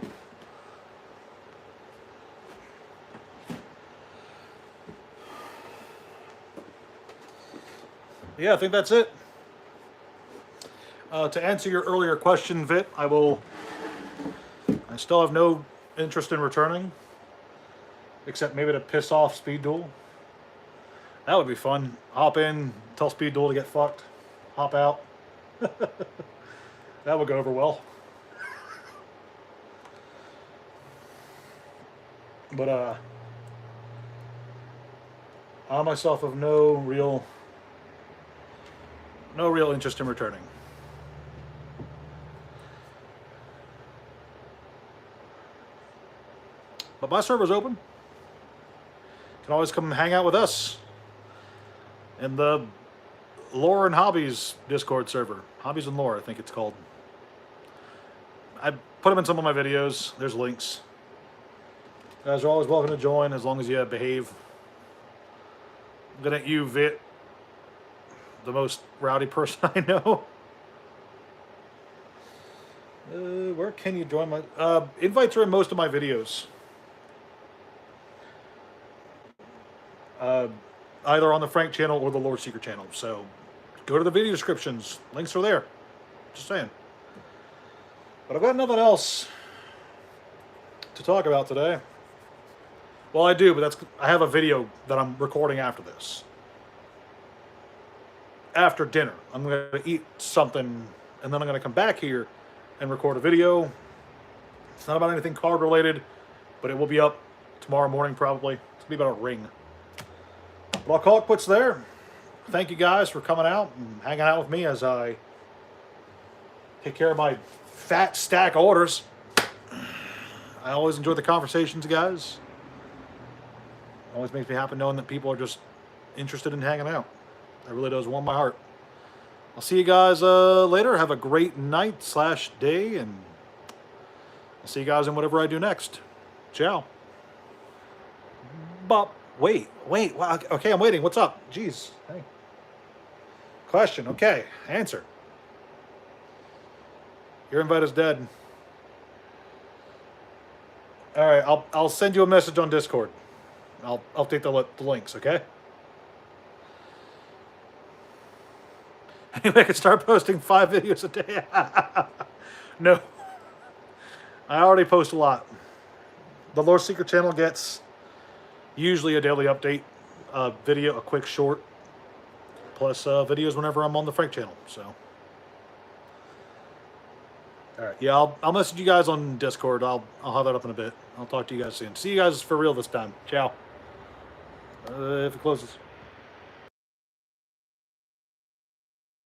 Yeah, I think that's it. To answer your earlier question, Vit, I still have no interest in returning, except maybe to piss off Speed Duel. That would be fun. Hop in, tell Speed Duel to get fucked, hop out. That would go over well. But I myself have no real interest in returning. But my server's open. You can always come hang out with us in the Lore and Hobbies Discord server. Hobbies and Lore, I think it's called. I put them in some of my videos. There's links. You guys are always welcome to join as long as you behave. I'm looking at you, Vit. the most rowdy person I know. Where can you join my... invites are in most of my videos. Either on the Frank channel or the Lord Seeker channel. So go to the video descriptions. Links are there. Just saying. But I've got nothing else to talk about today. Well, I do, but I have a video that I'm recording after this. After dinner. I'm going to eat something, and then I'm going to come back here and record a video. It's not about anything card related, but it will be up tomorrow morning probably. It's going to be about a ring. But I'll call it quits there. Thank you guys for coming out and hanging out with me as I take care of my fat stack of orders. I always enjoy the conversations, guys. Always makes me happy knowing that people are just interested in hanging out. That really does warm my heart. I'll see you guys later. Have a great night/day, and I'll see you guys in whatever I do next. Ciao. Bop. Wait. Wow. Okay, I'm waiting. What's up? Jeez. Hey. Question. Okay. Answer. Your invite is dead. All right. I'll send you a message on Discord. I'll update the links. Okay. Anyway, I can start posting 5 videos a day. No. I already post a lot. The Lore Seeker channel gets usually a daily update, video, a quick short, plus videos whenever I'm on the Frank channel. So, all right, yeah, I'll message you guys on Discord. I'll have that up in a bit. I'll talk to you guys soon. See you guys for real this time. Ciao. If it closes.